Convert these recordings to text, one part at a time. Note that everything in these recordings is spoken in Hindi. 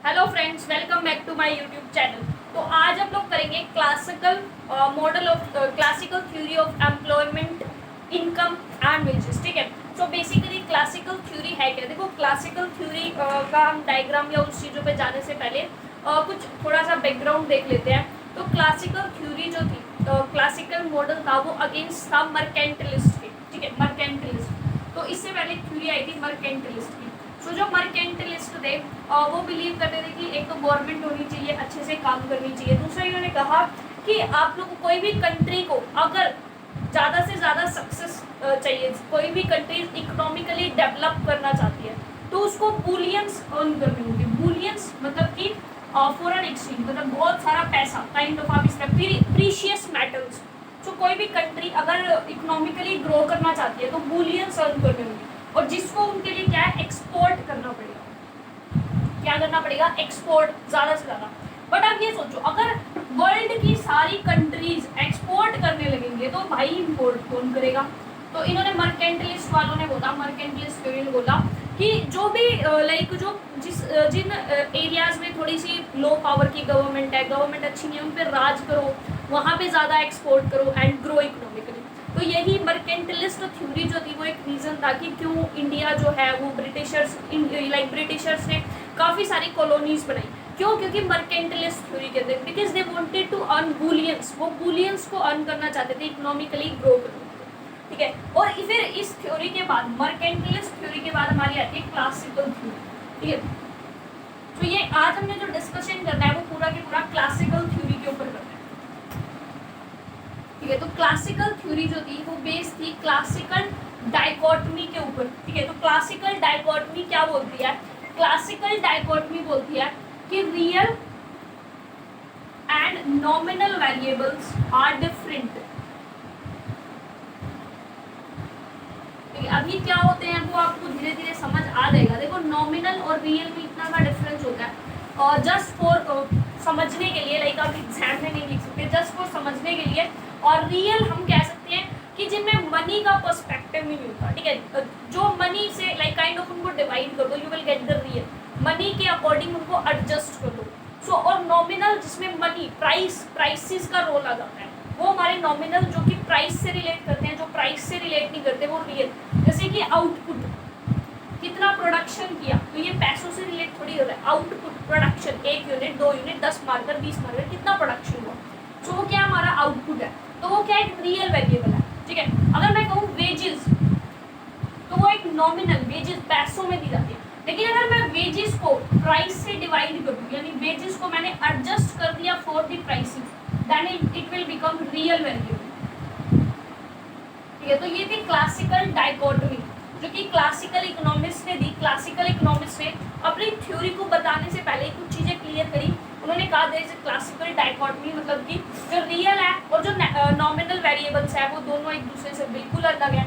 Hello friends, welcome back to my YouTube channel. तो आज हम लोग करेंगे classical model of classical theory of employment, income and wages. ठीक है। सो बेसिकली क्लासिकल थ्योरी है क्या? देखो, क्लासिकल थ्योरी का हम डायग्राम या उस चीज़ों पे जाने से पहले कुछ थोड़ा सा बैकग्राउंड देख लेते हैं। तो क्लासिकल थ्योरी जो थी, क्लासिकल मॉडल था, वो अगेंस्ट था मर्केंटलिस्ट के। ठीक है, मर्केंटलिस्ट। तो इससे पहले थ्योरी आई थी मर्केंटलिस्ट की। तो जो मर्केंटलिस्ट थे वो बिलीव करते थे कि एक तो गवर्नमेंट होनी चाहिए, अच्छे से काम करनी चाहिए। दूसरा इन्होंने कहा कि आप लोग कोई भी कंट्री को अगर ज़्यादा से ज़्यादा सक्सेस चाहिए, कोई भी कंट्री इकोनॉमिकली डेवलप करना चाहती है, तो उसको बुलियंस अर्न करने होंगे। बुलियंस मतलब कि फॉरेन एक्सचेंज, मतलब बहुत सारा पैसा, काइंड ऑफ आप इसका प्रीशियस मेटल्स। तो कोई भी कंट्री अगर इकोनॉमिकली ग्रो करना चाहती है तो बुलियंस अर्न करने होंगे, और जिसको उनके लिए क्या है, एक्सपोर्ट करना पड़ेगा। क्या करना पड़ेगा? एक्सपोर्ट, ज़्यादा से ज़्यादा। बट आप ये सोचो, अगर वर्ल्ड की सारी कंट्रीज एक्सपोर्ट करने लगेंगे तो भाई इम्पोर्ट कौन करेगा? तो इन्होंने मर्केंटलिस्ट वालों ने बोला, मर्केंटलिस्ट थ्योरी ने बोला कि जो भी लाइक जो जिन एरियाज में थोड़ी सी लो पावर की गवर्नमेंट है, गवर्नमेंट अच्छी नहीं है, उन पर राज करो, वहाँ पे ज़्यादा एक्सपोर्ट करो एंड ग्रो इकोनॉमिकली। तो यही मर्केंटलिस्ट थ्योरी जो थी वो एक रीज़न था कि क्यों इंडिया जो है वो ब्रिटिशर्स ने काफ़ी सारी कॉलोनीज बनाई। क्यों? क्योंकि मर्केंटलिस्ट थ्योरी के अंदर, because they wanted to earn bullions, वो बुलियंस को अर्न करना चाहते थे, इकोनॉमिकली ग्रो करना। ठीक है। और फिर इस थ्योरी के बाद, मर्केंटलिस्ट थ्योरी के बाद हमारी आती है क्लासिकल थ्योरी। ठीक है। तो ये आज हमने जो डिस्कशन करना है वो पूरा के पूरा क्लासिकल थ्योरी के ऊपर करना है। ठीक है। तो क्लासिकल थ्योरी जो थी वो बेस थी क्लासिकल डाइकोटमी के ऊपर। ठीक है। तो क्लासिकल डाइकोटमी क्या बोलती है? क्लासिकल डाइकोटमी बोलती है कि real and nominal variables are different. अभी क्या होते हैं वो आपको धीरे धीरे समझ आ जाएगा। देखो, नॉमिनल और रियल में इतना का डिफरेंस होता है, और जस्ट फॉर समझने के लिए, लाइक आप एग्जाम में नहीं लिख सकते, जस्ट फॉर समझने के लिए। और रियल हम कह सकते हैं कि जिनमें मनी का पर्सपेक्टिव नहीं होता। ठीक है। जो मनी से लाइक काइंड ऑफ उनको डिवाइड कर दो, you will get the real. Money के अकॉर्डिंग उनको एडजस्ट कर दो। सो और नॉमिनल जिसमें मनी प्राइसेस का रोल आ जाता है, वो हमारे नॉमिनल जो कि प्राइस से रिलेट करते हैं। जो प्राइस से रिलेट नहीं करते वो रियल। जैसे कि आउटपुट, कितना प्रोडक्शन किया, तो ये पैसों से रिलेट थोड़ी हो रहा है। Output, production, 1 unit, 2 unit, 10 marker, 20 marker, कितना प्रोडक्शन हुआ, तो वो क्या हमारा आउटपुट है। तो वो क्या एक रियल वेरिएबल है। ठीक है। अगर मैं कहूँ वेजेस, तो वो एक नॉमिनल, वेजेस पैसों में दी जाती है। लेकिन अगर मैं वेजेस को प्राइस से डिवाइड कर दूँ, यानी वेजेस को मैंने एडजस्ट कर दिया for the prices, then it will become real variable. ठीक है। तो ये थी क्लासिकल डाइकोटमी जो कि क्लासिकल इकोनॉमिक्स ने दी। क्लासिकल इकोनॉमिक्स ने अपनी थ्योरी को बताने से पहले कुछ चीज़ें क्लियर करी। उन्होंने कहा there is a classical dichotomy, मतलब कि जो रियल है और जो नॉमिनल वेरिएबल्स है वो दोनों एक दूसरे से बिल्कुल अलग है।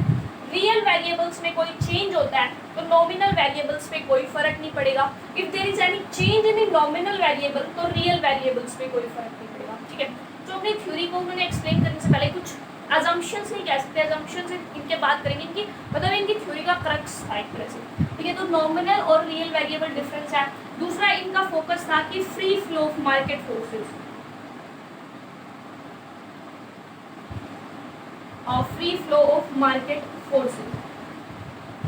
रियल वेरिएबल्स में कोई चेंज होता है तो नॉमिनल वेरिएबल्स पे कोई फर्क नहीं पड़ेगा। If there is any change in nominal variable तो रियल वेरिएबल्स पे कोई फर्क नहीं पड़ेगा। ठीक है। तो अपनी थ्योरी को उन्होंने एक्सप्लेन करने से पहले कुछ अजम्पशंस नहीं कह सकते, अजम्पशंस इनके बात करेंगे, इनकी मतलब इनकी थ्योरी का क्रक्स था एक तरह से। ठीक है। तो नॉमिनल और रियल वेरिएबल डिफरेंस है। दूसरा इनका फोकस था कि free flow of market forces, और free flow of market forces,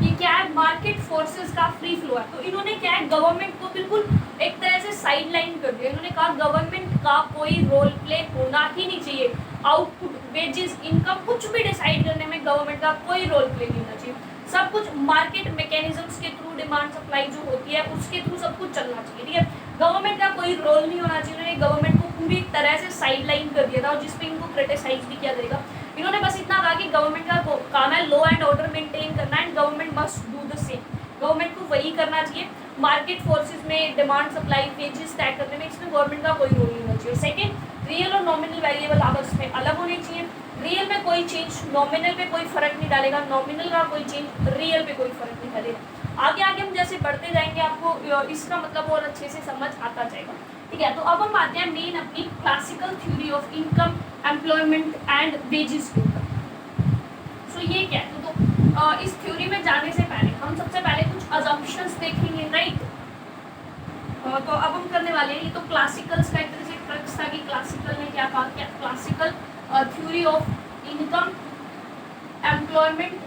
ये क्या है? मार्केट फोर्सेस का फ्री फ्लो है। तो इन्होंने क्या है, गवर्नमेंट को बिल्कुल एक तरह से साइड लाइन कर दिया। इन्होंने कहा गवर्नमेंट का कोई रोल प्ले होना ही नहीं चाहिए। आउटपुट, वेजेस, इनकम कुछ भी डिसाइड करने में गवर्नमेंट का कोई रोल प्ले नहीं होना चाहिए। सब कुछ मार्केट मैकेनिज्म्स के थ्रू, डिमांड सप्लाई जो होती है उसके थ्रू सब कुछ चलना चाहिए। ठीक है। गवर्नमेंट का कोई रोल नहीं होना चाहिए। उन्होंने गवर्नमेंट को पूरी तरह से साइड लाइन कर दिया था, और जिसपे इनको क्रिटिसाइज भी किया जाएगा। इन्होंने बस इतना कहा कि गवर्नमेंट का काम है लॉ एंड ऑर्डर मेंटेन करना, and government must do the same. Government को वही करना चाहिए। मार्केट फोर्सेस में डिमांड सप्लाई, वेजेस तय करने में इसमें गवर्नमेंट का कोई रोल नहीं होना चाहिए। सेकेंड, रियल और नॉमिनल वेरिएबल आपस में अलग होने चाहिए। रियल में कोई चेंज नॉमिनल पे कोई फर्क नहीं डालेगा, नॉमिनल का कोई चेंज रियल पे कोई फर्क नहीं डालेगा। आगे आगे हम जैसे बढ़ते जाएंगे आपको इसका मतलब और अच्छे से समझ आता जाएगा। ठीक है। तो अब हम आते हैं मेन अपनी classical theory of income, employment and wages के ऊपर। सो ये क्या है? तो इस थ्योरी में जाने से पहले हम सबसे पहले कुछ अजम्पशंस देखेंगे, राइट। तो अब हम करने वाले हैं, ये तो क्लासिकल्स का एक तरह से क्रक्स था कि क्लासिकल ने क्या कहा, क्या classical theory of income, employment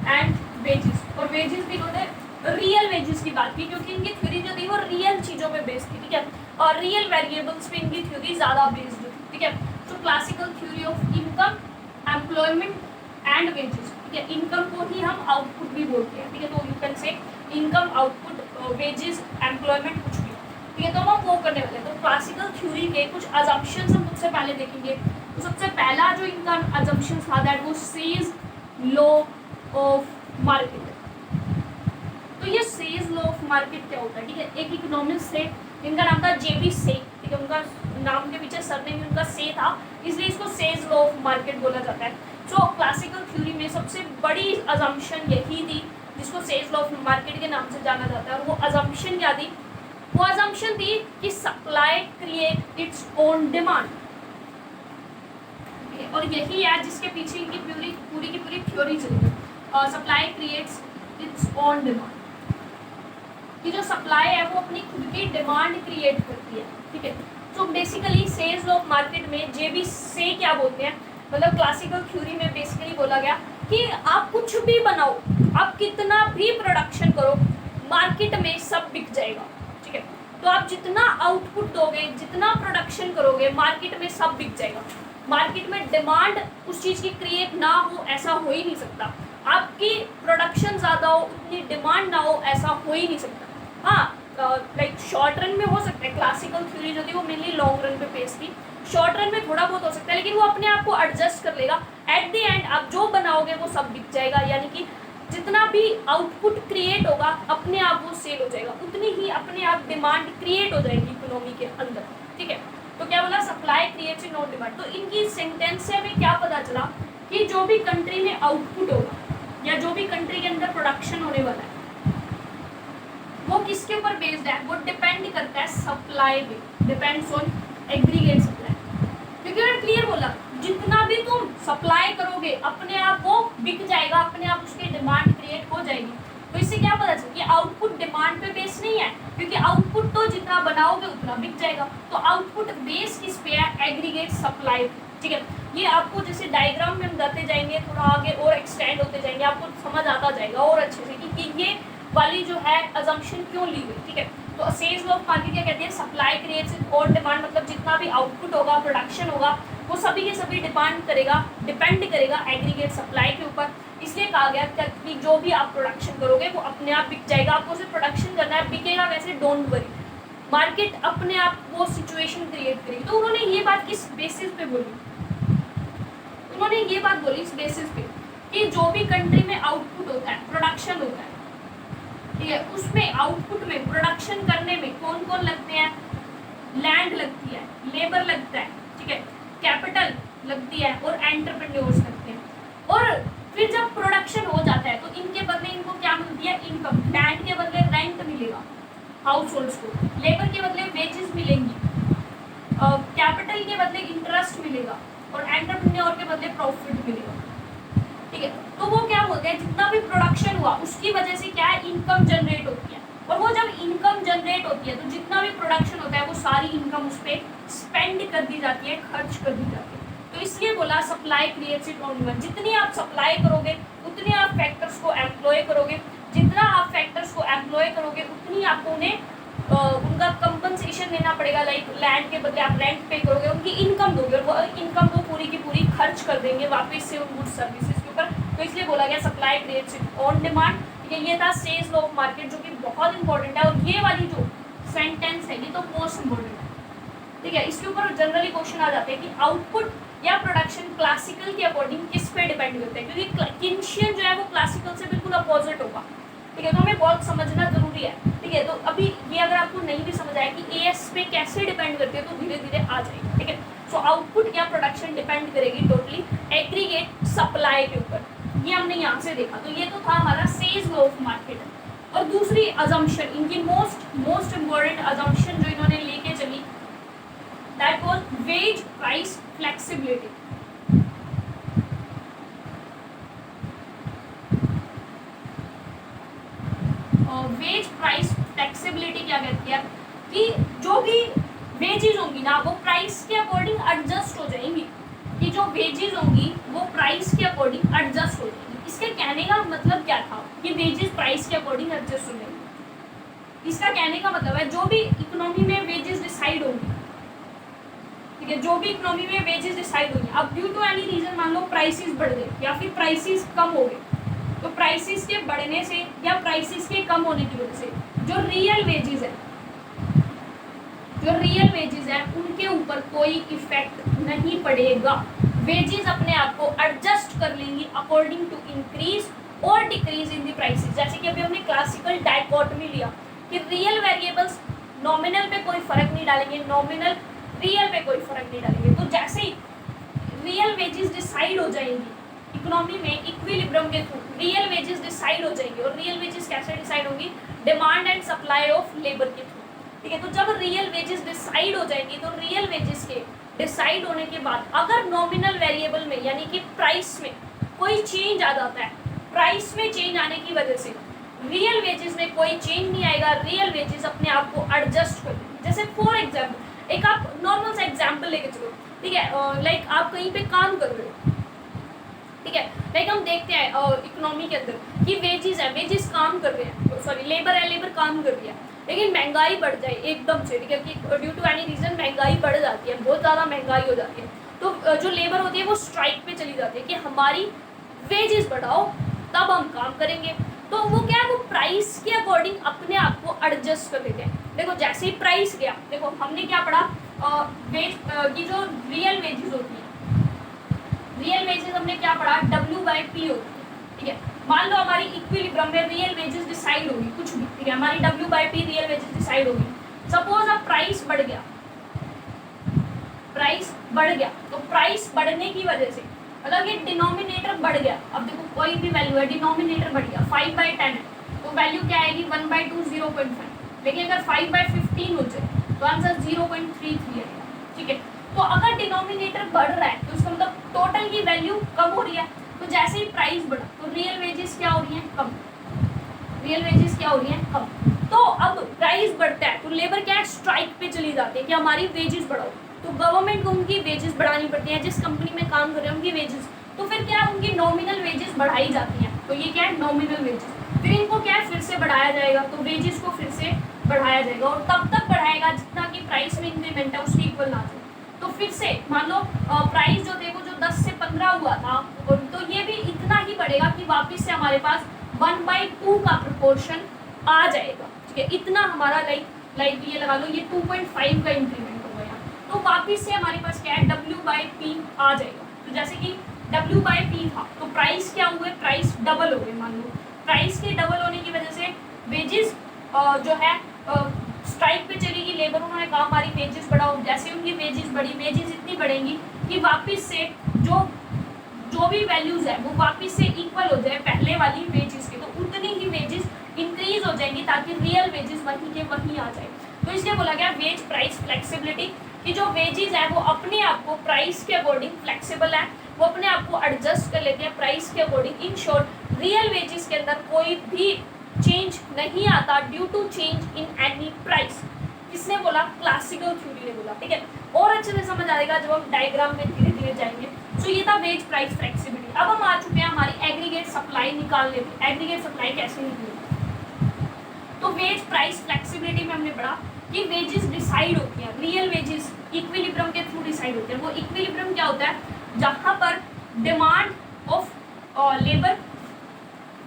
and wages, और वेजेस भी इन्होंने रियल वेजेस की बात की, क्योंकि इनकी थ्योरी जो थी वो रियल चीज़ों पे बेस्ड थी, ठीक है, और रियल वेरिएबल्स पे इनकी थ्योरी ज़्यादा बेस्ड थी, ठीक है। तो classical theory of income, employment and wages, ठीक है, इनकम को ही हम आउटपुट भी बोलते हैं, ठीक है, तो you can say income, output, wages, employment, कुछ भी, ठीक है। तो हम वो करने वाले हैं। तो क्लासिकल थ्योरी के कुछ अजम्पशंस हम सबसे पहले देखेंगे। तो सबसे पहला जो इनका अजम्पशन था दैट वो सेज लॉ ऑफ मार्केट। तो ये सेज लॉ ऑफ मार्केट क्या होता है, ठीक है, एक इकोनॉमिस्ट थे, इनका नाम था जेबी से, ठीक है, उनका नाम के पीछे सरनेम उनका से था, इसलिए इसको सेज लॉ ऑफ मार्केट बोला जाता है। तो क्लासिकल थ्योरी में सबसे बड़ी अजम्पशन यही थी जिसको सेज लॉ ऑफ मार्केट के नाम से जाना जाता है, और वो अजम्पशन क्या थी, वो अजम्पशन थी कि supply create its own demand, और यही है जिसके पीछे इनकी पूरी की पूरी थ्योरी चली है। Supply creates its own demand, कि जो सप्लाई है वो अपनी खुद की डिमांड क्रिएट करती है, ठीक है। तो basically says law of market में जेबी से क्या बोलते हैं, मतलब क्लासिकल थ्योरी में बेसिकली बोला गया कि आप कुछ भी बनाओ, आप कितना भी प्रोडक्शन करो, मार्केट में सब बिक जाएगा, ठीक है। तो आप जितना आउटपुट दोगे, जितना प्रोडक्शन करोगे, मार्केट में सब बिक जाएगा। मार्केट में डिमांड उस चीज़ की क्रिएट ना हो, ऐसा हो ही नहीं सकता। आपकी प्रोडक्शन ज़्यादा हो, उतनी डिमांड ना हो, ऐसा हो ही नहीं सकता। हाँ, लाइक शॉर्ट रन में हो सकता है, क्लासिकल थ्योरी जो थी वो मेनली लॉन्ग रन पे बेस्ड थी, शॉर्ट रन में थोड़ा बहुत हो सकता है, लेकिन वो अपने आप को एडजस्ट कर लेगा। एट द एंड आप जो बनाओगे वो सब बिक जाएगा, यानी कि जितना भी आउटपुट क्रिएट होगा अपने आप वो सेल हो जाएगा, उतनी ही अपने आप डिमांड क्रिएट हो जाएगी इकोनॉमी के अंदर, ठीक है। तो क्या बोला, सप्लाई क्रिएट्स नो डिमांड। तो इनकी सेंटेंस से हमें क्या पता चला कि जो भी कंट्री में आउटपुट होगा या जो भी कंट्री के अंदर प्रोडक्शन होने वाला है वो किसके ऊपर बेस्ड है, वो डिपेंड करता है सप्लाई पे, डिपेंड्स ऑन एग्रीगेट सप्लाई। क्योंकि मैंने क्लियर बोला, जितना भी तुम सप्लाई करोगे अपने आप वो बिक जाएगा, अपने आप उसकी डिमांड क्रिएट हो जाएगी। तो इससे क्या पता चला कि आउटपुट डिमांड पे बेस नहीं है, क्योंकि आउटपुट तो जितना बनाओगे उतना बिक जाएगा। तो आउटपुट बेस किस पे है, एग्रीगेट सप्लाई, ठीक है। ये आपको जैसे डायग्राम में हम जाते जाएंगे, थोड़ा आगे और एक्सटेंड होते जाएंगे, आपको समझ आता जाएगा और अच्छे से कि ये वाली जो है अजम्पशन क्यों ली हुई, ठीक है। तो सेज लॉ ऑफ मार्केट क्या कहते हैं, सप्लाई क्रिएट्स और डिमांड, मतलब जितना भी आउटपुट होगा, प्रोडक्शन होगा, वो सभी के सभी डिपेंड करेगा एग्रीगेट सप्लाई के ऊपर। इसलिए कहा गया कि जो भी आप प्रोडक्शन करोगे वो अपने आप बिक जाएगा, आपको सिर्फ प्रोडक्शन करना है, बिकेगा वैसे, डोंट वरी, मार्केट अपने आप वो सिचुएशन क्रिएट करेगी। तो उन्होंने ये बात किस बेसिस पे बोली, उन्होंने ये बात बोली इस बेसिस पे कि जो भी कंट्री में आउटपुट होता है, प्रोडक्शन होता है, ठीक है, उसमें आउटपुट में, प्रोडक्शन करने में कौन कौन लगते हैं, लैंड लगती है, लेबर लगता है, ठीक है, कैपिटल लगती है और एंटरप्रेन्योर्स लगते हैं। और फिर जब प्रोडक्शन हो जाता है तो इनके बदले इनको क्या मिलती है, इनकम। लैंड के बदले रेंट मिलेगा हाउस होल्ड्स को, लेबर के बदले वेजेस मिलेंगी, कैपिटल के बदले इंटरेस्ट मिलेगा और एंटरप्रेन्योर के बदले प्रॉफिट मिलेगा, ठीक है। तो वो क्या बोलते हैं, जितना भी प्रोडक्शन हुआ उसकी वजह से क्या है, इनकम जनरेट होती है, और वो जब इनकम जनरेट होती है तो जितना भी प्रोडक्शन होता है वो सारी इनकम उस पर स्पेंड कर दी जाती है, खर्च कर दी जाती है। तो इसलिए बोला supply creates it own demand, जितनी आप सप्लाई करोगे उतनी आप फैक्टर्स को एम्प्लॉय करोगे, जितना आप फैक्टर्स को एम्प्लॉय करोगे उतनी आपको उन्हें उनका कंपनसेशन देना पड़ेगा, लाइक लैंड के बदले आप रेंट पे करोगे, उनकी इनकम दोगे और वो इनकम वो पूरी की पूरी खर्च कर देंगे वापस से उन गुड्स सर्विसेज के ऊपर। तो इसलिए बोला गया supply creates it on demand. ये था सेज लॉ ऑफ मार्केट, जो कि बहुत इंपॉर्टेंट है, और ये वाली जो सेंटेंस है ये तो मोस्ट इंपॉर्टेंट है, ठीक है। इसके ऊपर जनरली क्वेश्चन आ जाते हैं कि आउटपुट या प्रोडक्शन क्लासिकल के अकॉर्डिंग किस पे डिपेंड करते हैं, क्योंकि किन्शियन जो है वो क्लासिकल से बिल्कुल अपोजिट होगा, ठीक है। तो हमें बहुत समझना जरूरी है, ठीक है। तो अभी ये अगर आपको नहीं भी समझ आया कि एएस पे कैसे डिपेंड करती है तो धीरे धीरे आ जाएगी, ठीक है। सो आउटपुट या प्रोडक्शन डिपेंड करेगी टोटली एग्रीगेट सप्लाई के ऊपर, ये हमने यहाँ से देखा। तो ये तो था हमारा सेज लॉ ऑफ मार्केट। और दूसरी अजम्पशन, इनकी मोस्ट इम्पोर्टेंट अजम्पशन जो इन्होंने लेके चली, that was wage price flexibility. Wage price flexibility क्या कहती कि जो भी वेजेस होंगी ना वो प्राइस के अकॉर्डिंग एडजस्ट हो जाएंगी, कि जो वेजेस होंगी वो प्राइस के अकॉर्डिंग एडजस्ट हो जाएंगी। इसके कहने का मतलब क्या था कि वेजेस प्राइस के अकॉर्डिंग एडजस्ट हो जाएंगी। इसका कहने का मतलब है जो भी इकोनॉमी में वेजेस डिसाइड होंगी, ठीक है, जो भी इकोनॉमी में वेजेस डिसाइड होंगी, अब ड्यू टू एनी रीजन मान लो प्राइसेस बढ़ गए या फिर प्राइसेस कम हो गए, तो प्राइसेस के बढ़ने से या प्राइसेस के कम होने की वजह से जो रियल वेजेस है उनके ऊपर कोई इफेक्ट नहीं पड़ेगा। वेजेस अपने आप को एडजस्ट कर लेंगी अकॉर्डिंग टू इंक्रीज और डिक्रीज इन द प्राइसेस। जैसे कि अभी हमने क्लासिकल डायकोटमी लिया कि रियल वेरिएबल्स नॉमिनल पे कोई फर्क नहीं डालेंगे, नॉमिनल रियल पे कोई फर्क नहीं डालेंगे। तो जैसे ही रियल वेजेस डिसाइड हो जाएंगी इकोनॉमी में इक्विलिब्रियम के थ्रू, रियल वेजेस डिसाइड हो जाएंगी। और रियल वेजेस कैसे डिसाइड होंगी? Demand and supply of labour के थ्रू, ठीक है। तो जब रियल वेजेस डिसाइड हो जाएंगी तो रियल वेजेस के डिसाइड होने के बाद अगर नॉमिनल वेरिएबल में यानी कि प्राइस में कोई चेंज आ जाता है, प्राइस में चेंज आने की वजह से रियल वेजेस में कोई चेंज नहीं आएगा, रियल वेजेस अपने आप को एडजस्ट कर लेंगे। जैसे फॉर एग्जाम्पल एक आप नॉर्मल सा एग्जाम्पल लेके चलो, ठीक है, लाइक आप कहीं पे काम कर रहे हो, ठीक है, लाइक हम देखते हैं इकोनॉमी के अंदर कि वेजेस है, वेजेस काम कर रहे हैं, सॉरी लेबर है, लेबर काम कर रही है, लेकिन महंगाई बढ़ जाए एकदम से, ठीक है, कि ड्यू टू एनी रीजन महंगाई बढ़ जाती है, बहुत ज़्यादा महंगाई हो जाती है, तो जो लेबर होती है वो स्ट्राइक पे चली जाती है कि हमारी वेजेस बढ़ाओ तब हम काम करेंगे। तो वो क्या है, वो प्राइस के अकॉर्डिंग अपने आप को एडजस्ट कर लेते हैं। देखो जैसे ही प्राइस गया, देखो हमने क्या पढ़ा, वेज की जो रियल वेजेस होती है, रियल वेजेस हमने क्या पढ़ा, W/P होती है, ठीक है। मान लो हमारी इक्विलिब्रियम में रियल वेजेस डिसाइड होगी कुछ भी, ठीक है, हमारी W/P रियल वेजेस डिसाइड होगी। सपोज अब प्राइस बढ़ गया, प्राइस बढ़ गया, तो प्राइस बढ़ने की वजह से मतलब ये डिनोमिनेटर बढ़ गया। अब देखो कोई भी वैल्यू है, डिनोमिनेटर बढ़ गया, 5/10 है तो वैल्यू क्या आएगी, 1/2 0.5, लेकिन अगर 5/15 हो जाए तो आंसर 0.33 आएगा, ठीक है। तो अगर डिनोमिनेटर बढ़ रहा है तो उसका मतलब टोटल की वैल्यू कम हो रही है। तो जैसे ही प्राइस बढ़ा तो रियल वेजेस क्या हो रही हैं, कम, रियल वेजेस क्या हो रही हैं, कम। तो अब प्राइस बढ़ता है तो लेबर क्या है, स्ट्राइक पे चली जाती है कि हमारी वेजेस बढ़ाओ, तो गवर्नमेंट को उनकी वेजेस बढ़ानी पड़ती है, जिस कंपनी में काम कर रहे हैं उनकी वेजेस, तो फिर क्या है, उनकी नॉमिनल वेजेस बढ़ाई जाती हैं, तो ये क्या है, नॉमिनल वेजेस। फिर इनको क्या है, फिर से बढ़ाया जाएगा, तो वेजेस को फिर से बढ़ाया जाएगा और तब तक बढ़ाएगा जितना कि प्राइस में इंक्रीमेंट है उसके इक्वल ना जाए। तो फिर से मान लो प्राइस जो देखो जो 10 से 15 हुआ था, तो ये भी इतना ही बढ़ेगा कि वापस से हमारे पास 1/2 का प्रोपोर्शन आ जाएगा, ठीक है। इतना हमारा लाइक ये लगा लो ये 2.5 का इंक्रीमेंट हो गया, तो वापस से हमारे पास क्या है, W/P आ जाएगा। तो जैसे कि W/P था तो प्राइस क्या हुए, प्राइस डबल हो गए। मान लो प्राइस के डबल होने की वजह से वेजेस जो है स्ट्राइक पे चलेगी, लेबर उन्होंने कहा हमारी वेजेस बढ़ाओ, जैसे उनकी वेजेस बढ़ी, वेजेस इतनी बढ़ेंगी कि वापस से जो भी वैल्यूज है वो वापस से इक्वल हो जाए पहले वाली वेजेस के, तो उतनी ही वेजेस इंक्रीज हो जाएंगी ताकि रियल वेजेस वहीं के वहीं आ जाए। तो इसलिए बोला गया वेज प्राइस फ्लेक्सिबिलिटी, कि जो वेजेस है वो अपने आप को प्राइस के अकॉर्डिंग फ्लेक्सिबल है, वो अपने आप को एडजस्ट कर लेते हैं प्राइस के अकॉर्डिंग। इन शॉर्ट रियल वेजेस के अंदर कोई भी चेंज नहीं आता due to change in any price. किसने बोला, क्लासिकल थ्योरी ने बोला, ठीक है। और अच्छे से समझ आएगा जब हम डायग्राम में धीरे धीरे जाएंगे। सो ये था वेज प्राइस फ्लेक्सिबिलिटी। अब हम आ चुके हैं हमारी एग्रीगेट सप्लाई निकालने पे। एग्रीगेट सप्लाई कैसे निकलेगी, तो वेज प्राइस फ्लेक्सिबिलिटी में हमने पढ़ा कि वेजेस डिसाइड होती हैं, रियल वेजेस इक्विलिब्रियम के थ्रू डिसाइड होते हैं। वो इक्विलिब्रियम क्या होता है, जहाँ पर डिमांड ऑफ लेबर,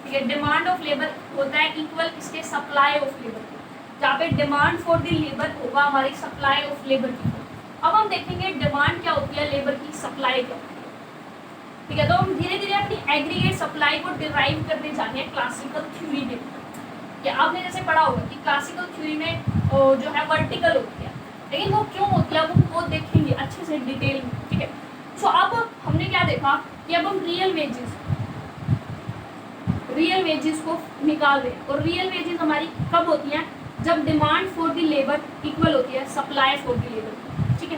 ठीक है, डिमांड ऑफ लेबर होता है इक्वल इसके सप्लाई ऑफ लेबर के, जहाँ पे डिमांड फॉर द लेबर होगा हमारी सप्लाई ऑफ लेबर की। अब हम देखेंगे डिमांड क्या होती है, लेबर की सप्लाई क्या होती है, ठीक है। तो हम धीरे धीरे अपनी एग्रीगेट सप्लाई को डिराइव करने जा रहे हैं क्लासिकल थ्योरी के। कि आपने जैसे पढ़ा होगा कि क्लासिकल थ्योरी में जो है वर्टिकल होती है, लेकिन वो क्यों होती है वो देखेंगे अच्छे से डिटेल में, ठीक है। सो अब हमने क्या देखा कि अब हम रियल वेजेस को निकाल रहे हैं। और रियल वेजेस हमारी कब होती हैं, जब demand for the labour equal होती है सप्लाई फॉर द लेबर, ठीक है।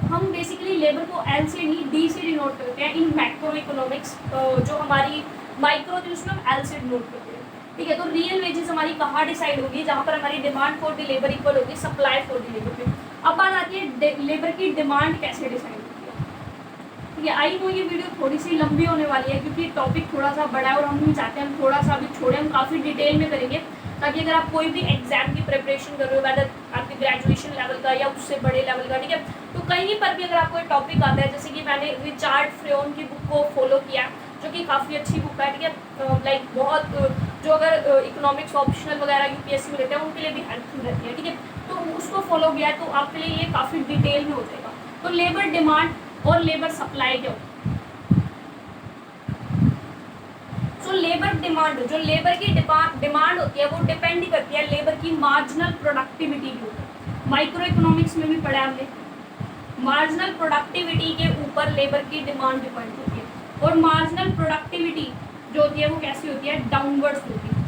हम बेसिकली लेबर को एल से नहीं डी से डिनोट करते हैं इन मैक्रो इकोनॉमिक्स। जो हमारी माइक्रो थी उसमें हम एल से डिनोट करते हैं। ठीक है। तो रियल वेजेस हमारी कहाँ डिसाइड होगी, जहाँ पर हमारी demand for the labour equal होगी सप्लाई फॉर द लेबर पे। अब बात आती है लेबर की डिमांड कैसे डिसाइड होती है। ठीक है, आई नो ये वीडियो थोड़ी सी लंबी होने वाली है क्योंकि टॉपिक थोड़ा सा बड़ा है और हम नहीं चाहते हम थोड़ा सा अभी छोड़े, हम काफ़ी डिटेल में करेंगे ताकि अगर आप कोई भी एग्जाम की प्रिपरेशन कर रहे हो वेदर आपके ग्रेजुएशन लेवल का या उससे बड़े लेवल का, ठीक है, तो कहीं पर भी अगर आपको एक टॉपिक आता है, जैसे कि मैंने रिचार्ड फ्रेन की बुक को फॉलो किया जो कि काफ़ी अच्छी बुक है, ठीक है, लाइक बहुत जो अगर इकोनॉमिक्स ऑप्शनल वगैरह यूपीएससी में लेते हैं उनके लिए भी हेल्पफुल रहती है, ठीक है, तो उसको फॉलो किया है तो आपके लिए ये काफ़ी डिटेल में हो जाएगा। तो लेबर डिमांड और लेबर सप्लाई क्या होता है। सो लेबर डिमांड, जो लेबर की डिमांड होती है वो डिपेंड करती है लेबर की मार्जिनल प्रोडक्टिविटी के ऊपर। माइक्रो इकोनॉमिक्स में भी पढ़ा हमने, मार्जिनल प्रोडक्टिविटी के ऊपर लेबर की डिमांड डिपेंड होती है। और मार्जिनल प्रोडक्टिविटी जो होती है वो कैसी होती है, डाउनवर्ड होती है।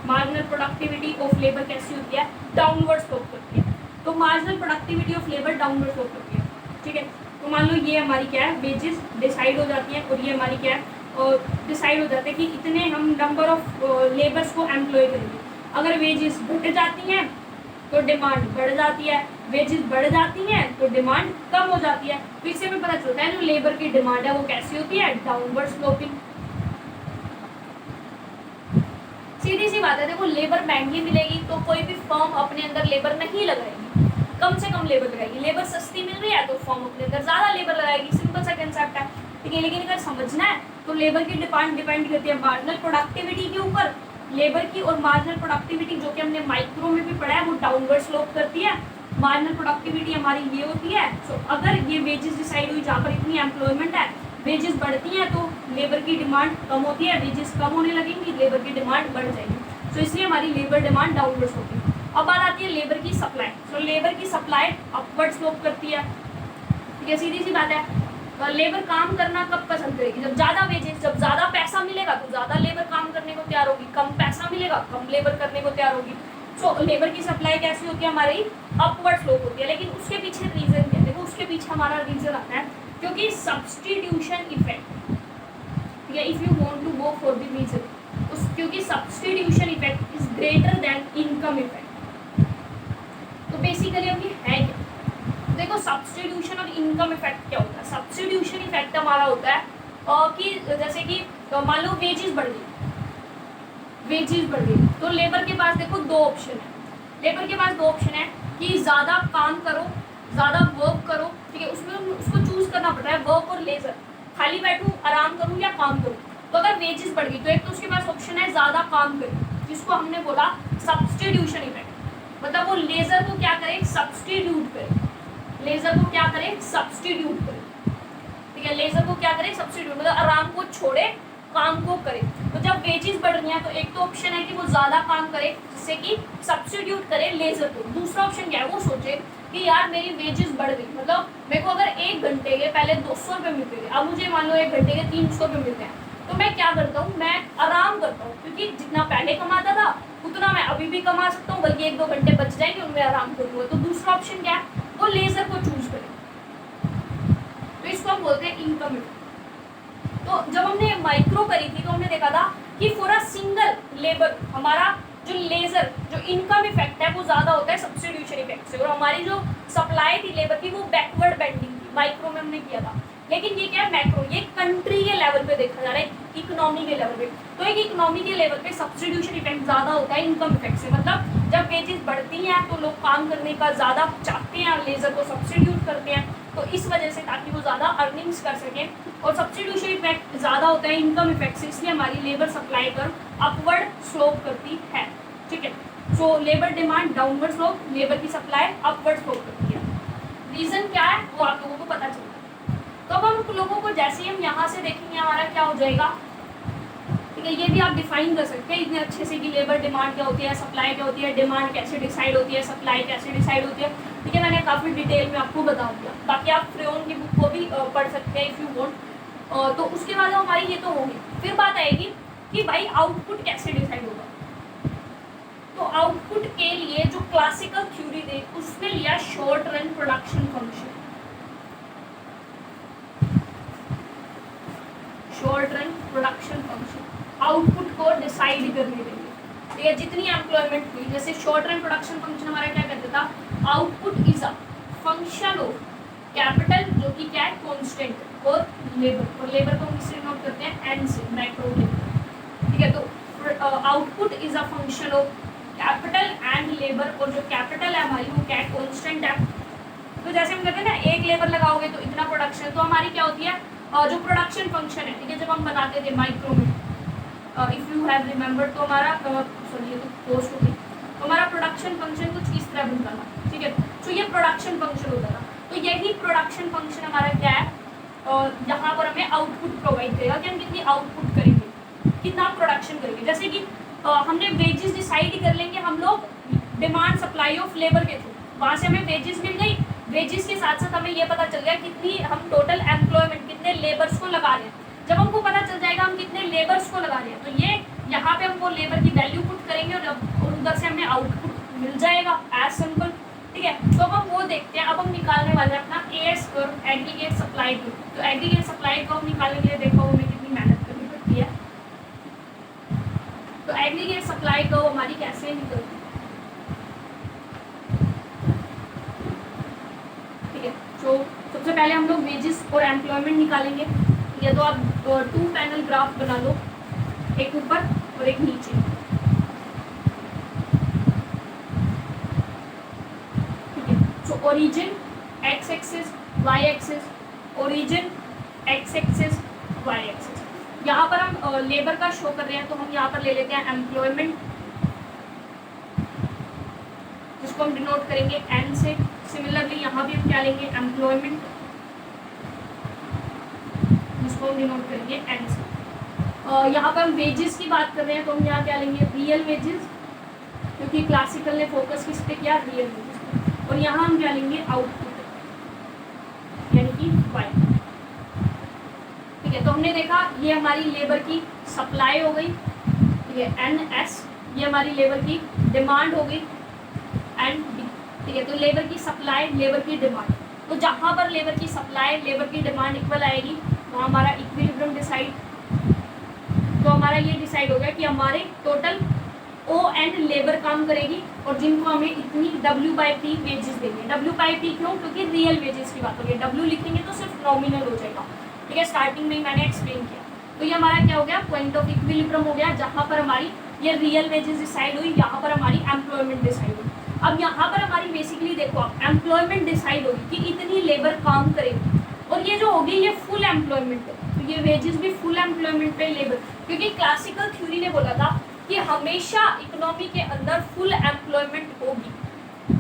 मार्जिनल प्रोडक्टिविटी ऑफ लेबर कैसी होती है, डाउनवर्ड स्लोप करती है। तो marginal productivity of labour downward slope करती है, ठीक है। तो मान लो ये हमारी क्या है, वेजेस डिसाइड हो जाती है और ये हमारी क्या है डिसाइड हो जाता है कि इतने हम नंबर ऑफ लेबर्स को एम्प्लॉय करेंगे। अगर वेजेस बढ़ जाती हैं तो डिमांड बढ़ जाती है, वेजेस बढ़ जाती हैं तो डिमांड कम हो जाती है। तो इससे हमें पता चलता है जो लेबर की डिमांड है वो कैसी होती है, डाउनवर्ड स्लोपिंग। सीधी सी बात है, देखो लेबर महंगी मिलेगी तो कोई भी फर्म अपने अंदर लेबर नहीं लगाएगी, कम से कम लेबर लगाएगी। लेबर सस्ती मिल रही है तो फर्म अपने अंदर ज़्यादा लेबर लगाएगी, सिंपल सा कंसेप्ट है, ठीक है। लेकिन अगर समझना है तो लेबर की डिपेंड करती है मार्जिनल प्रोडक्टिविटी के ऊपर। लेबर की और मार्जिनल प्रोडक्टिविटी जो कि हमने माइक्रो में भी पढ़ा है वो डाउनवर्ड स्लोप करती है। मार्जिनल प्रोडक्टिविटी हमारी ये होती है। सो अगर ये वेजेस डिसाइड हुई जहाँ पर इतनी एम्प्लॉयमेंट है, वेजेस बढ़ती हैं तो लेबर की डिमांड कम होती है, वेजेस कम होने लगेंगी, लेबर की डिमांड बढ़ जाएगी। सो इसलिए हमारी लेबर डिमांड डाउनवर्ड होती है। अब बात आती है लेबर की सप्लाई। सो लेबर की सप्लाई अपवर्ड स्लोप करती है, ठीक है, सीधी सी बात है। लेबर काम करना कब पसंद करेगी, जब ज़्यादा वेजेस, जब ज़्यादा पैसा मिलेगा तो ज़्यादा लेबर काम करने को तैयार होगी, कम पैसा मिलेगा कम लेबर करने को तैयार होगी। सो लेबर की सप्लाई कैसी होती है, हमारी अपवर्ड स्लोप होती है। लेकिन उसके पीछे रीज़न क्या है, देखो उसके पीछे हमारा रीज़न आता है क्योंकि सब्सटीट्यूशन इफेक्ट, ठीक है, if you want to go for the reason, क्योंकि substitution effect is greater than income effect. तो बेसिकली अब ये है क्या, देखो सब्सटीट्यूशन और इनकम इफेक्ट क्या होता है। सब्सटीट्यूशन इफेक्ट हमारा होता है कि जैसे कि मान लो वेजेस बढ़ गई, वेजेस बढ़ गई तो लेबर के पास देखो दो ऑप्शन है। लेबर के पास दो ऑप्शन है कि ज़्यादा काम करो, ज़्यादा वर्क करो, ठीक है, उसमें उसको चूज करना पड़ रहा है वर्क और लेजर, खाली बैठूँ आराम करूँ या काम करूँ। तो अगर वेजेस बढ़ गई तो एक तो उसके पास ऑप्शन है ज़्यादा काम करें, जिसको हमने बोला सब्सटीट्यूशन इफेक्ट, मतलब वो लेजर को क्या करे, सब्सटीट्यूट करे, लेजर को क्या करे, सब्सटीट्यूट करे, ठीक है, लेजर को क्या करे, सब्सटीट्यूट, मतलब आराम को छोड़े काम को करे। तो जब वेजेस बढ़ रही हैं तो एक तो ऑप्शन है कि वो ज़्यादा काम करे जिससे कि सब्सटीट्यूट करे लेजर को। दूसरा ऑप्शन क्या है, वो सोचे कि यार मेरी वेजेस बढ़ गई, मतलब मेरे को अगर 1 घंटे के पहले 200 रुपये मिलते थे, अब मुझे मान लो 1 घंटे के 300 रुपये मिलते हैं, तो मैं क्या करता हूँ, मैं आराम करता हूँ, क्योंकि जितना पहले कमाता था उतना मैं अभी भी कमा सकता हूँ, बल्कि 1-2 घंटे बच जाएंगे उनमें आराम करूँगा। तो दूसरा ऑप्शन क्या है, वो लेजर को चूज करें, तो इसको हम बोलते हैं इनकम इफेक्ट। तो जब हमने माइक्रो करी थी तो हमने देखा था कि फॉर अ सिंगल लेबर हमारा जो लेजर जो इनकम इफेक्ट है वो ज़्यादा होता है सब्सटीट्यूशन इफेक्ट से, और हमारी जो सप्लाई थी लेबर की वो बैकवर्ड बेंडिंग थी, माइक्रो में हमने किया था। लेकिन ये क्या है, मैक्रो, ये कंट्री के लेवल पे देखा जा रहा है, इकोनॉमी के लेवल पे। तो एक इकोनॉमी के लेवल पे सब्सटीट्यूशन इफेक्ट ज़्यादा होता है इनकम इफेक्ट से, मतलब जब वेजेस बढ़ती हैं तो लोग काम करने का ज़्यादा चाहते हैं, लेजर को सब्सटीट्यूट करते हैं, तो इस वजह से ताकि वो ज़्यादा अर्निंग्स कर सकें। और सब्सटीट्यूशन इफेक्ट ज़्यादा होता है इनकम इफेक्ट से, इसलिए हमारी लेबर सप्लाई पर अपवर्ड स्लोप करती है, ठीक है। So labour demand downward slope, labour की सप्लाई अपवर्ड स्लोप करती है। रीज़न क्या है वो आप लोगों को पता चलता है। तो अब हम लोगों को जैसे ही हम यहाँ से देखेंगे हमारा क्या हो जाएगा, ठीक है, ये भी आप डिफाइन कर सकते हैं इतने अच्छे से कि लेबर डिमांड क्या होती है, सप्लाई क्या होती है, डिमांड कैसे डिसाइड होती है, सप्लाई कैसे डिसाइड होती है, ठीक है। मैंने काफ़ी डिटेल में आपको बता दिया, बाकी आप फ्रेन की बुक को भी पढ़ सकते हैं इफ़ यू वांट। तो उसके बाद हमारी ये तो होगी, फिर बात आएगी कि भाई आउटपुट कैसे डिसाइड होगा। तो आउटपुट के लिए जो क्लासिकल थ्योरी थी उसने लिया short run production function, short run production function output को डिसाइड करने के लिए। ठीक है, जितनी एम्प्लॉयमेंट हुई, जैसे शॉर्ट रन प्रोडक्शन फंक्शन हमारा क्या कहता था, output is a function of capital जो कि क्या है कांस्टेंट और लेबर को हम किससे नोट करते हैं, एन से, मैक्रो लेबर। ठीक है, तो output is a function of capital and labour, और जो कैपिटल है हमारी वो क्या है, कांस्टेंट है। तो जैसे हम कहते हैं ना एक लेबर लगाओगे तो इतना प्रोडक्शन, तो हमारी क्या होती है जो प्रोडक्शन फंक्शन है, ठीक है, जब हम बनाते थे माइक्रो में, इफ यू हैव रिमेंबर, तो हमारा सॉरी ये तो पोस्ट हो गई, तो हमारा प्रोडक्शन फंक्शन कुछ इस तरह बनता था। ठीक है, तो ये प्रोडक्शन फंक्शन होता था। तो यही प्रोडक्शन फंक्शन हमारा क्या है, यहाँ पर हमें आउटपुट प्रोवाइड करेगा कि हम कितनी आउटपुट करेंगे, कितना प्रोडक्शन करेंगे। जैसे कि हमने वेजेस डिसाइड ही कर लेंगे हम लोग डिमांड सप्लाई ऑफ लेबर के थ्रू, वहाँ से हमें वेजेस मिल गई, वेजेस के साथ साथ हमें ये पता चल गया कितनी हम टोटल एम्प्लॉयमेंट, कितने लेबर्स को लगा रहे हैं। जब हमको पता चल जाएगा हम कितने लेबर्स को लगा रहे हैं, तो ये यहाँ पे हम वो लेबर की वैल्यू पुट करेंगे और उधर से हमें आउटपुट मिल जाएगा, एज सिंपल। ठीक है, तो हम वो देखते हैं। अब हम निकालने वाले हैं अपना as curve, aggregate supply curve. तो एग्रीगेट सप्लाई कर्व निकालने के लिए देखो हमें कितनी मेहनत करनी पड़ती है। तो एग्रीगेट सप्लाई कर्व हमारी कैसे निकलती है, ठीक है। तो सबसे पहले हम लोग वेजेस और एम्प्लॉयमेंट निकालेंगे। या तो आप 2 पैनल ग्राफ बना लो, एक ऊपर और एक नीचे। ठीक है, so origin X axis, Y axis, origin X axis, Y axis. यहाँ पर हम लेबर का शो कर रहे हैं, तो हम यहाँ पर ले लेते हैं एम्प्लॉयमेंट, जिसको हम डिनोट करेंगे एन से। सिमिलरली यहाँ भी हम क्या लेंगे, एम्प्लॉयमेंट, जिसको हम डिनोट करेंगे एन से। यहाँ पर हम वेजेस की बात कर रहे हैं, तो हम यहाँ क्या लेंगे, रियल वेजेस, क्योंकि क्लासिकल ने फोकस किस पे किया, रियल वेजेस पे। और यहाँ हम क्या लेंगे, आउटपुट, यानी कि वाई। ठीक है, तो हमने देखा ये हमारी लेबर की सप्लाई हो गई, ये एन एस, ये हमारी लेबर की डिमांड हो गई, एंड डी। ठीक है, तो लेबर की सप्लाई, लेबर की डिमांड, तो जहाँ पर लेबर की सप्लाई, लेबर की डिमांड इक्वल आएगी, वहाँ हमारा इक्विलिब्रियम डिसाइड। तो हमारा ये डिसाइड हो गया कि हमारे टोटल ओ एंड लेबर काम करेगी, और जिनको हमें इतनी W/P वेजेस देंगे। W/P क्यों, क्योंकि रियल वेजेस की बात हो रही है, W लिखेंगे तो सिर्फ नॉमिनल हो जाएगा। ठीक है, स्टार्टिंग में ही मैंने एक्सप्लेन किया। तो ये हमारा क्या हो गया, पॉइंट ऑफ इक्विलिब्रियम हो गया, जहाँ पर हमारी ये रियल वेजेस डिसाइड हुई, यहाँ पर हमारी एम्प्लॉयमेंट डिसाइड हुई। अब यहाँ पर हमारी बेसिकली देखो आप, एम्प्लॉयमेंट डिसाइड होगी कि इतनी लेबर काम करेगी, और ये जो होगी ये फुल एम्प्लॉयमेंट है, तो ये वेजेस भी फुल एम्प्लॉयमेंट पे लेबर, क्योंकि क्लासिकल थ्योरी ने बोला था कि हमेशा इकोनॉमी के अंदर फुल एम्प्लॉयमेंट होगी,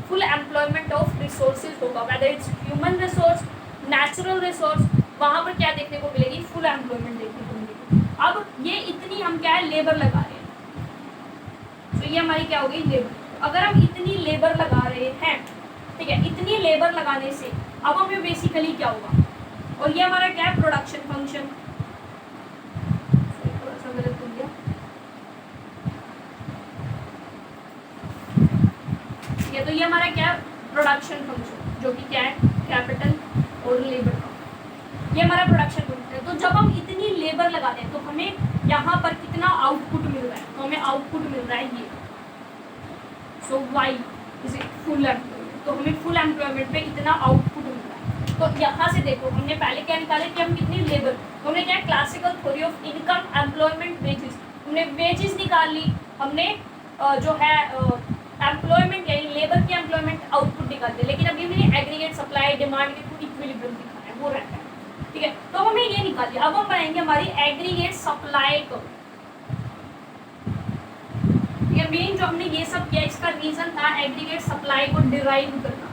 फुल एम्प्लॉयमेंट ऑफ रिसोर्सेज होगा, whether it's human resource, natural resource, वहाँ पर क्या देखने को मिलेगी, फुल एम्प्लॉयमेंट देखने को मिलेगी। अब ये इतनी हम क्या है, लेबर लगा रहे हैं, तो ये हमारी क्या हो गई, लेबर। अगर हम इतनी लेबर लगा रहे हैं, ठीक है, इतनी लेबर लगाने से अब हमें बेसिकली क्या होगा, और ये हमारा क्या है, प्रोडक्शन फंक्शन। थोड़ा सा गलत हो गया, ठीक है, तो ये हमारा क्या है, प्रोडक्शन फंक्शन, जो कि क्या है, कैपिटल और लेबर का, ये हमारा प्रोडक्शन फंक्शन है। तो जब हम इतनी लेबर लगाते हैं तो हमें यहाँ पर कितना आउटपुट मिल रहा है, तो हमें आउटपुट मिल रहा है ये, सो वाई इज फुल एम्प्लॉयमेंट, तो हमें फुल एम्प्लॉयमेंट पे इतना आउटपुट मिल रहा है। तो यहाँ से देखो हमने पहले क्या निकाले कि हम कितनी लेबर, तो हमने क्या, classical theory of income, employment, wages, हमने वेजेस निकाल ली, हमने जो है एम्प्लॉयमेंट यानी लेबर की एम्प्लॉयमेंट आउटपुट निकाल दिया, लेकिन अभी हमने एग्रीगेट सप्लाई डिमांड के थ्रू इक्विलिब्रियम दिखाना है, वो रहता है। ठीक है, तो हमने ये निकाल लिया। अब हम बनाएंगे हमारी एग्रीगेट सप्लाई को। ये मेन जो हमने ये सब किया, इसका रीजन था एग्रीगेट सप्लाई को डिराइव करना।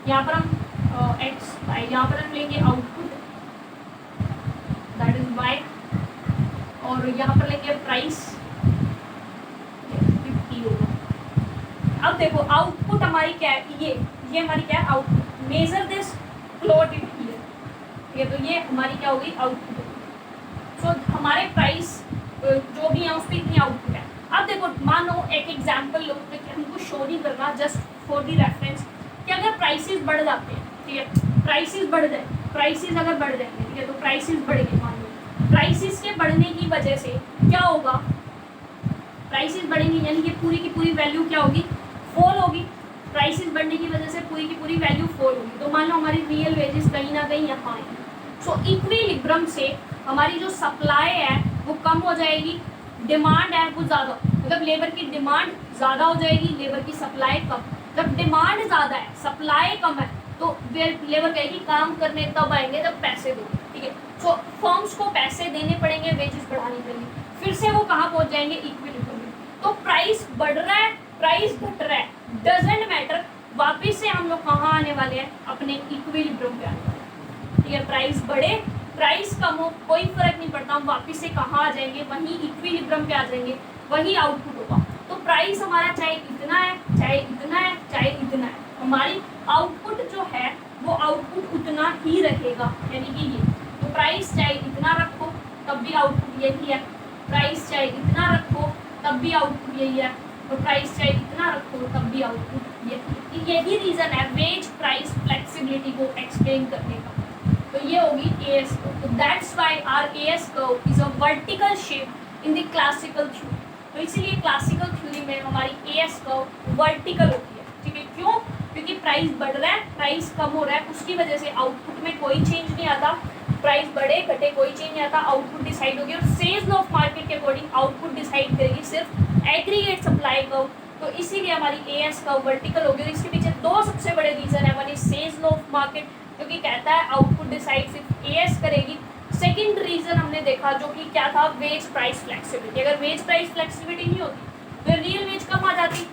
यहाँ पर हम एक्स वाई, यहाँ पर हम लेंगे आउटपुट, दैट इज वाई, और यहाँ पर लेंगे प्राइस, 50 होगा। अब देखो आउटपुट हमारी क्या है, ये हमारी क्या है, output. Measure this, plot it here. ठीक है, तो ये हमारी क्या होगी, आउटपुट। सो हमारे प्राइस जो भी है उस पर इतनी आउटपुट है। अब देखो मान लो एक एग्जाम्पल लो, देखिए हमको शो नहीं करना, जस्ट फॉर दी रेफरेंस, कि अगर प्राइसेस बढ़ जाते हैं, ठीक है, प्राइसेस बढ़ जाए, प्राइसेस अगर बढ़ जाएंगे, ठीक है, तो प्राइसेस बढ़ गए, मान लो प्राइसेस के बढ़ने की वजह से क्या होगा, प्राइसेस बढ़ेंगी यानी कि पूरी की पूरी वैल्यू क्या होगी, फॉल होगी। प्राइसेस बढ़ने की वजह से पूरी की पूरी वैल्यू फॉल होगी। तो मान लो हमारी रियल वेजेस कहीं ना कहीं यहाँ आएंगी। सो इक्विलिब्रियम से हमारी जो सप्लाई है वो कम हो जाएगी, डिमांड है वो ज़्यादा, मतलब लेबर की डिमांड ज़्यादा हो जाएगी, लेबर की सप्लाई कम। जब डिमांड ज़्यादा है, सप्लाई कम है, तो लेबर कहेगी काम करने तब आएंगे जब पैसे दो, ठीक है। सो फर्म्स को पैसे देने पड़ेंगे वेजेस बढ़ाने के लिए, फिर से वो कहाँ पहुँच जाएंगे, इक्विलिब्रियम में। तो प्राइस बढ़ रहा है, प्राइस घट रहा है, डजेंट मैटर, वापिस से हम लोग कहाँ आने वाले हैं, अपने इक्विलिब्रियम पे आने वाले हैं, ठीक है। प्राइस बढ़े, प्राइस कम हो, कोई फर्क नहीं पड़ता, हम वापिस से कहाँ आ जाएंगे, वहीं इक्विलिब्रियम पे आ जाएंगे, वही आउटपुट होगा। तो प्राइस हमारा चाहे इतना है, चाहे इतना है, चाहे इतना है, हमारी आउटपुट जो है वो आउटपुट उतना ही रहेगा, यानी कि ये। तो प्राइस चाहे इतना रखो तब भी आउटपुट यही है, प्राइस चाहे इतना रखो तब भी आउटपुट यही है, तो प्राइस चाहे इतना रखो तब भी आउटपुट यही रीज़न है वेज प्राइस फ्लेक्सिबिलिटी को एक्सप्लेन करने का। तो ये होगी AS कर्व। तो that's why our AS curve is a vertical shape in the classical theory. तो इसीलिए क्लासिकल थ्योरी में हमारी AS कर्व वर्टिकल होती है, ठीक है। क्यों? क्योंकि प्राइस बढ़ रहा है, प्राइस कम हो रहा है, उसकी वजह से आउटपुट में कोई चेंज नहीं आता। प्राइस बढ़े घटे कोई चेंज नहीं आता, आउटपुट डिसाइड होगी। और सेल्स लॉ ऑफ मार्केट के अकॉर्डिंग आउटपुट डिसाइड करेगी सिर्फ एग्रीगेट सप्लाई कर्व। तो इसीलिए हमारी AS कर्व वर्टिकल होगी। और इसके पीछे दो सबसे बड़े रीजन है। वन इज सेल्स लॉ ऑफ मार्केट, जो कि कहता है आउटपुट डिसाइड सिर्फ AS करेगी। सेकंड रीजन हमने देखा जो कि क्या था, वेज प्राइस फ्लेक्सिबिलिटी। अगर वेज प्राइस फ्लेक्सिबिलिटी नहीं होती तो रियल वेज कम आ जाती,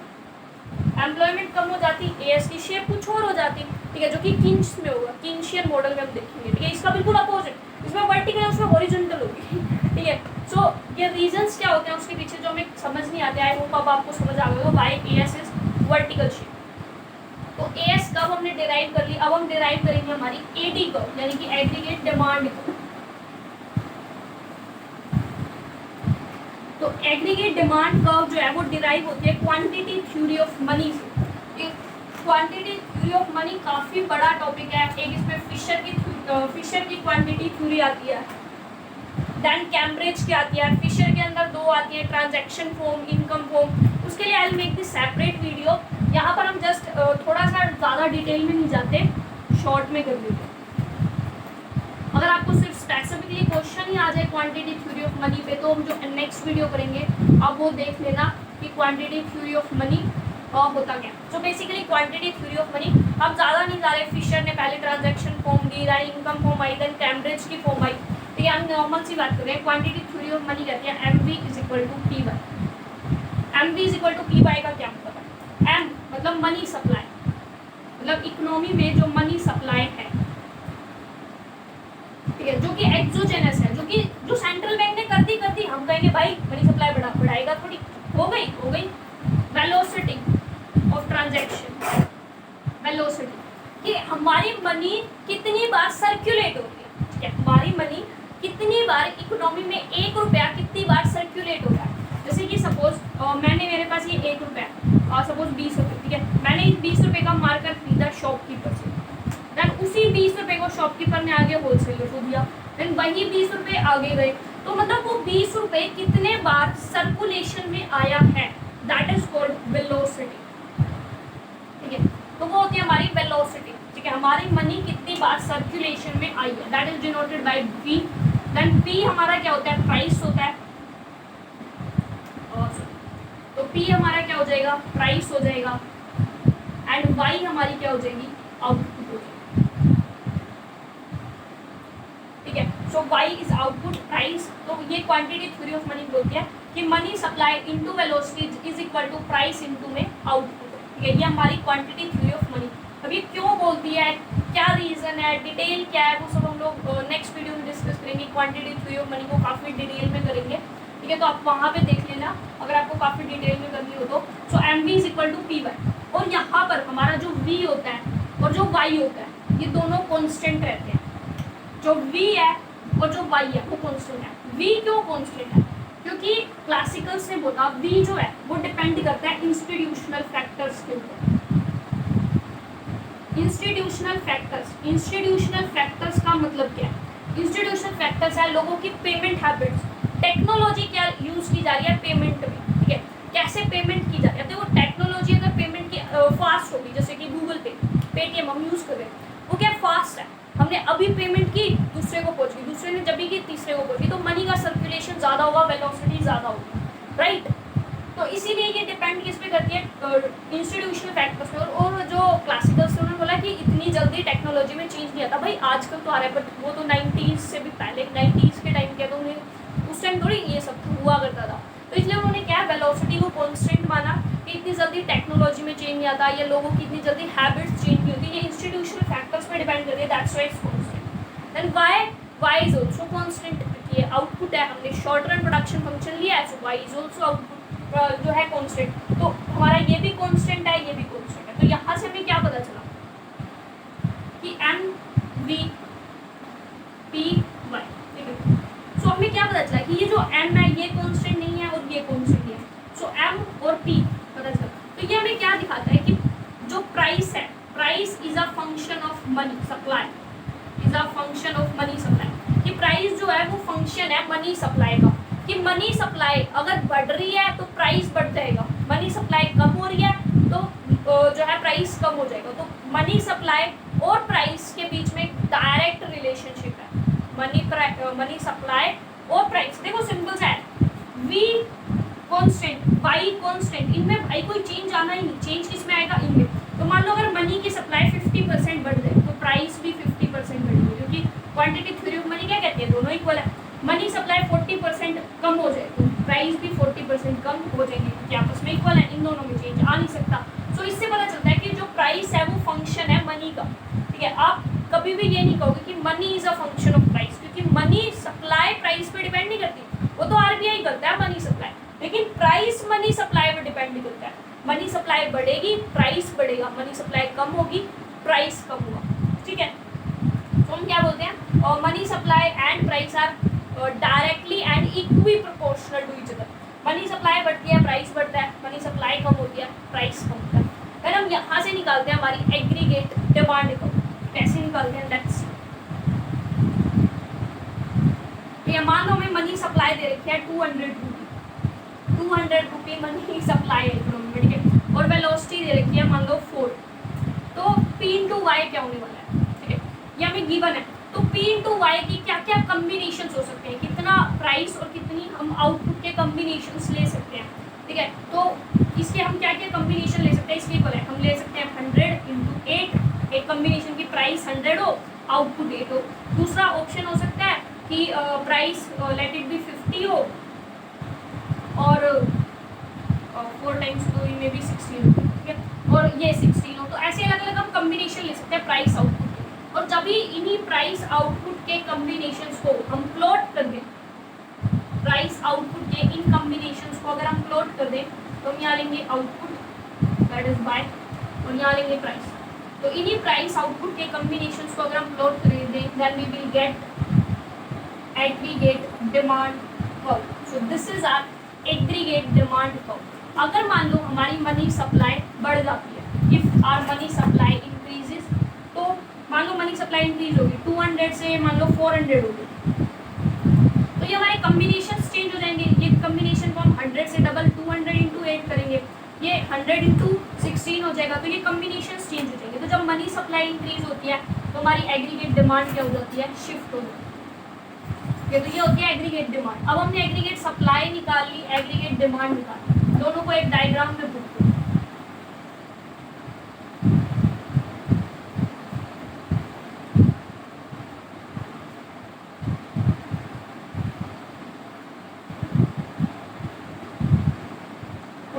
एम्प्लॉयमेंट कम हो जाती, AS की शेप कुछ और हो जाती, ठीक है, जो कि किंच में होगा, किंशियन मॉडल में हम देखेंगे, ठीक है। इसका बिल्कुल अपोजिट, इसमें वर्टिकल है, उसमें हॉरिजॉन्टल होगी, ठीक है। सो ये रीजंस क्या होते हैं उसके पीछे जो हमें समझ नहीं आते, आई होप अब आपको समझ आ गया why AS is vertical shape. तो AS कर्व हमने डिराइव कर ली, अब हम डिराइव करेंगे हमारी AD कर्व, यानी कि एग्रीगेट डिमांड कर्व। तो एग्रीगेट डिमांड कर्व जो है वो डिराइव होती है क्वांटिटी थ्योरी ऑफ मनी से। क्वांटिटी थ्योरी ऑफ मनी काफ़ी बड़ा टॉपिक है। एक इसमें फिशर की क्वांटिटी थ्योरी आती है, देन कैम्ब्रिज की आती है। फिशर के अंदर दो आती है, ट्रांजैक्शन फॉर्म, इनकम फॉर्म। उसके लिए I will make the separate video. यहाँ पर हम जस्ट थोड़ा सा ज़्यादा डिटेल में नहीं जाते, शॉर्ट में कर लेते। अगर आपको सिर्फ स्पेसिफिकली क्वेश्चन ही आ जाए क्वांटिटी थ्योरी ऑफ मनी पे, तो हम जो नेक्स्ट वीडियो करेंगे अब वो देख लेना कि क्वांटिटी थ्योरी ऑफ मनी होता क्या। तो basically quantity theory of money अब ज़्यादा नहीं जा रहे। फिशर ने पहले transaction form the, income form I, then Cambridge की फॉर्म आई, ठीक है। हम नॉर्मल सी बात कर रहे हैं। क्वांटिटी थ्योरी ऑफ मनी कहती है MV is equal to PY। MV is equal to PY का क्या मतलब है? M मतलब मनी सप्लाई, मतलब इकोनॉमी में जो मनी सप्लाई है, ठीक है, जो कि एक्सोजेनस है, जो सेंट्रल बैंक ने कर दी, हम कहेंगे भाई मनी सप्लाई बढ़ाएगा थोड़ी, हो गई। वेलोसिटी ऑफ ट्रांजैक्शन, वेलोसिटी कि हमारी मनी कितनी बार सर्कुलेट होती है, ठीक है। हमारी मनी कितनी बार इकोनॉमी में 1 रुपया कितनी बार सर्कुलेट होता है। जैसे कि सपोज मेरे पास ये 1 रुपया और सपोज 20 रुपये, ठीक है। मैंने इस 20 रुपये का मार्कर खरीदा शॉपकीपर से, देन उसी 20 रुपये को शॉपकीपर ने आगे होलसेलर को दिया, देन वही 20 रुपये आगे गए। तो मतलब वो 20 रुपये कितने बार सर्कुलेशन में आया है, दैट इज कॉल्ड वेलोसिटी, ठीक है। तो वो होती है हमारी वेलोसिटी, ठीक है। हमारी मनी कितनी बार सर्कुलेशन में आई है, that is denoted by V। Then P हमारा क्या होता है, प्राइस होता है। तो P हमारा क्या हो जाएगा, प्राइस हो जाएगा, एंड Y हमारी क्या हो जाएगी, आउटपुट हो जाएगी, ठीक है। So Y is output, price. तो ये क्वांटिटी थ्योरी ऑफ मनी बोलती है कि money supply into velocity is equal to price into में आउटपुट, ठीक है। ये हमारी क्वांटिटी थ्योरी ऑफ मनी। अभी क्यों बोलती है, क्या रीज़न है, डिटेल क्या है, वो सब हम लोग नेक्स्ट वीडियो में डिस्कस करेंगे। क्वांटिटी थ्योरी ऑफ मनी को काफ़ी डिटेल में करेंगे, ठीक है। तो आप वहाँ पे देख लेना अगर आपको काफ़ी डिटेल में करनी हो तो। So MV is equal to PY। और यहाँ पर हमारा जो V होता है और जो Y होता है, ये दोनों कॉन्स्टेंट रहते हैं। जो V है और जो Y है वो कॉन्स्टेंट है। V क्यों कॉन्स्टेंट है, क्योंकि क्लासिकल्स ने बोला V जो है वो डिपेंड करता है इंस्टीट्यूशनल फैक्टर्स के ऊपर। इंस्टीट्यूशनल फैक्टर्स का मतलब क्या है? इंस्टीट्यूशनल फैक्टर्स है लोगों की पेमेंट हैबिट्स। टेक्नोलॉजी क्या यूज की जा रही है पेमेंट में, ठीक है। कैसे पेमेंट की जाती है। देखो टेक्नोलॉजी अगर पेमेंट की फास्ट होगी, जैसे कि गूगल पे, पेटीएम हम यूज़ कर रहे हैं, वो क्या फास्ट है, हमने अभी पेमेंट की, दूसरे को पहुंच गई, दूसरे ने जब भी की, तीसरे को पहुंच गई, तो मनी का सर्कुलेशन ज़्यादा होगा, वेलोसिटी ज़्यादा होगी, राइट। तो इसीलिए ये डिपेंड किस पे करती है, इंस्टीट्यूशनल फैक्टर्स पे। और जो क्लासिकल से उन्होंने बोला कि इतनी जल्दी टेक्नोलॉजी में चेंज नहीं आता, भाई आजकल तो आ रहा है, बट वो तो 90s से भी पहले, 90s के टाइम के, तो उन्हें उस टाइम थोड़ी ये सब हुआ करता था। तो इसलिए उन्होंने क्या वेलोसिटी को कॉन्स्टेंट माना कि इतनी जल्दी टेक्नोलॉजी में चेंज नहीं आता, या लोगों की इतनी जल्दी हैबिट्स चेंज नहीं होती, ये इंस्टीट्यूशनल फैक्टर्स पे डिपेंड करती है, that's why it's constant. Then Y is also constant, ये आउटपुट है, हमने शॉर्ट रन प्रोडक्शन फंक्शन लिया है, so Y is also output जो है कांस्टेंट। तो हमारा ये भी कांस्टेंट है, ये भी कांस्टेंट है। तो यहाँ से हमें क्या पता चला कि एम वी पी वाई, ठीक है। सो हमें क्या पता चला कि ये जो एम है ये कांस्टेंट नहीं है और ये कांस्टेंट नहीं है। सो एम और पी पता चला। तो ये हमें क्या दिखाता है कि जो प्राइस है, price is a function of money supply, is a function of money supply. कि प्राइस जो है वो फंक्शन है मनी सप्लाई का, कि मनी सप्लाई अगर बढ़ रही है तो प्राइस बढ़ जाएगा, मनी सप्लाई कम हो रही है तो जो है प्राइस कम हो जाएगा। तो मनी सप्लाई और प्राइस के बीच में डायरेक्ट रिलेशनशिप है, मनी सप्लाई और प्राइस। देखो सिंपल सा है, वी कांस्टेंट, वाई कांस्टेंट, इनमें भाई कोई चेंज आना ही नहीं, चेंज किस में आएगा, इनमें। तो मान लो अगर मनी की सप्लाई 50% बढ़ जाए तो प्राइस भी 50% बढ़ेगी, क्योंकि क्वांटिटी थ्योरी ऑफ मनी क्या कहती है, दोनों इक्वल है। मनी सप्लाई 40% कम हो जाए तो प्राइस भी 40% कम हो जाएंगे, क्योंकि आपस में इक्वल है, इन दोनों में चेंज आ नहीं सकता। सो इससे पता चलता है कि जो प्राइस है वो फंक्शन है मनी का, ठीक है। आप कभी भी ये नहीं कहोगे कि money is a function of price, क्योंकि मनी सप्लाई प्राइस पे डिपेंड नहीं करती, वो तो आरबीआई करता है मनी सप्लाई, लेकिन प्राइस मनी सप्लाई पर डिपेंड नहीं करता है। मनी सप्लाई बढ़ेगी प्राइस बढ़ेगा, मनी सप्लाई कम होगी प्राइस कम होगा, ठीक है। तो हम क्या बोलते हैं, money supply and price are directly and equiproportional to each other. Money supply बढ़ती है प्राइस बढ़ता है, मनी सप्लाई कम होती है प्राइस कम होता है। फिर हम यहाँ से निकालते हैं हमारी एग्रीगेट डिमांड को, कैसे निकालते हैं, लेट्स ये मान लो हमें मनी सप्लाई दे रखी है 200 रुपये मनी सप्लाई है इकोनॉमी में, ठीक है। और वेलोसिटी दे रखी है मान लो 4, तो P इंटू वाई क्या होने वाला है, ठीक है, ये हमें गिवन है। तो P इंटू वाई की क्या क्या कम्बिनेशन हो सकते हैं, कितना प्राइस और कितनी हम आउटपुट के कम्बिनेशन ले सकते हैं, ठीक है। तो इसके हम क्या क्या कम्बिनेशन ले सकते हैं, इसके इक्वल है, हम ले सकते हैं 100 इंटू 8, एक कम्बिनेशन की प्राइस 100 हो आउटपुट 8 हो। दूसरा ऑप्शन हो सकता है कि प्राइस लेट इट बी 50 हो और 4 टाइम्स तो ये भी 16 हो, ठीक है, और ये 16 हो। तो ऐसे अलग अलग हम कम्बिनेशन ले सकते हैं प्राइस आउटपुट के, और जब भी इन्हीं प्राइस आउटपुट के कम्बिनेशंस को हम प्लॉट कर दें, प्राइस आउटपुट के इन कम्बिनेशंस को अगर हम प्लॉट कर दें, तो हम यहाँ लेंगे आउटपुट दैट इज बाय, और यहाँ लेंगे प्राइस। तो इन्हीं प्राइस आउटपुट के कम्बिनेशंस को अगर हम प्लॉट कर दें, then we will get aggregate demand curve. So this is our aggregate demand curve. अगर मान लो हमारी मनी सप्लाई बढ़ जाती है, if our money supply increases, तो मान लो मनी सप्लाई इंक्रीज होगी 200 से मान लो 400 होगी, तो ये हमारे कम्बिनेशन चेंज हो जाएंगे। ये कम्बिनेशन को हम 100 से डबल 200 इंटू 8 करेंगे, ये 100 इंटू 16 हो जाएगा, तो ये कम्बिनेशन चेंज हो जाएंगे। तो जब मनी सप्लाई इंक्रीज होती है तो हमारी एग्रीगेट डिमांड क्या हो जाती है, शिफ्ट हो जाती है। तो ये होती है एग्रीगेट डिमांड। अब हमने एग्रीगेट सप्लाई निकाल ली, एग्रीगेट डिमांड निकाली, दोनों को एक डायग्राम में पुट करो।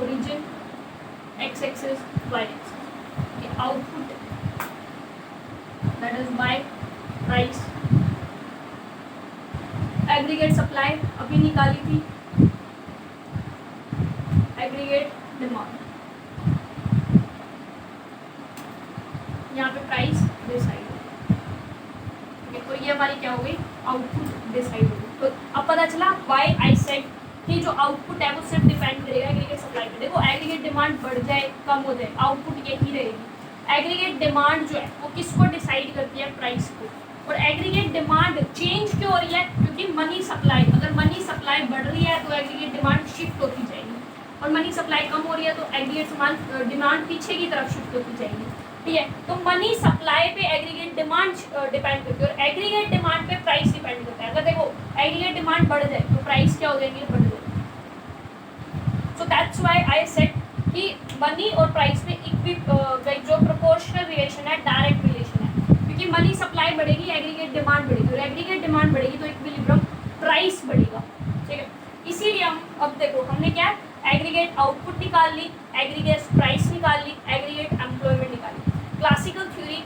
Origin X axis Y axis, ये output that is by price, aggregate supply अभी निकाली थी, एग्रीगेट डिमांड, यहाँ पे प्राइस डिसाइड हो, तो ये हमारी क्या हो गई, आउटपुट डिसाइड हो गई। तो अब पता चला व्हाई आई सेड कि जो आउटपुट है वो सिर्फ डिपेंड करेगा एग्रीगेट सप्लाई पे। देखो एग्रीगेट डिमांड बढ़ जाए कम हो जाए, आउटपुट यही रहेगी। एग्रीगेट डिमांड जो है वो किसको डिसाइड करती है, प्राइस को। और एग्रीगेट डिमांड चेंज क्यों हो रही है, क्योंकि मनी सप्लाई, अगर मनी सप्लाई बढ़ रही है तो एग्रीगेट डिमांड शिफ्ट होती जाएगी, और मनी सप्लाई कम हो रही है तो एग्रीगेट डिमांड पीछे की तरफ शिफ्ट होती जाएगी, ठीक है। तो मनी सप्लाई पे एग्रीगेट डिमांड डिपेंड करती है और एग्रीगेट डिमांड पे प्राइस डिपेंड करता है। अगर देखो एग्रीगेट डिमांड बढ़ जाए तो प्राइस क्या हो जाएंगे, बढ़ जाएंगे। So that's why I said कि मनी और प्राइस में जो प्रोपोर्शनल रिलेशन है, डायरेक्ट रिलेशन है, क्योंकि मनी सप्लाई बढ़ेगी, एग्रीगेट डिमांड बढ़ेगी और एग्रीगेट डिमांड बढ़ेगी तो इक्विलिब्रियम प्राइस बढ़ेगा, ठीक है। इसीलिए हम अब देखो हमने क्या एग्रीगेट आउटपुट निकाल ली, एग्रीगेट प्राइस निकाल ली, एग्रीगेट एम्प्लॉयमेंट निकाली। क्लासिकल थ्योरी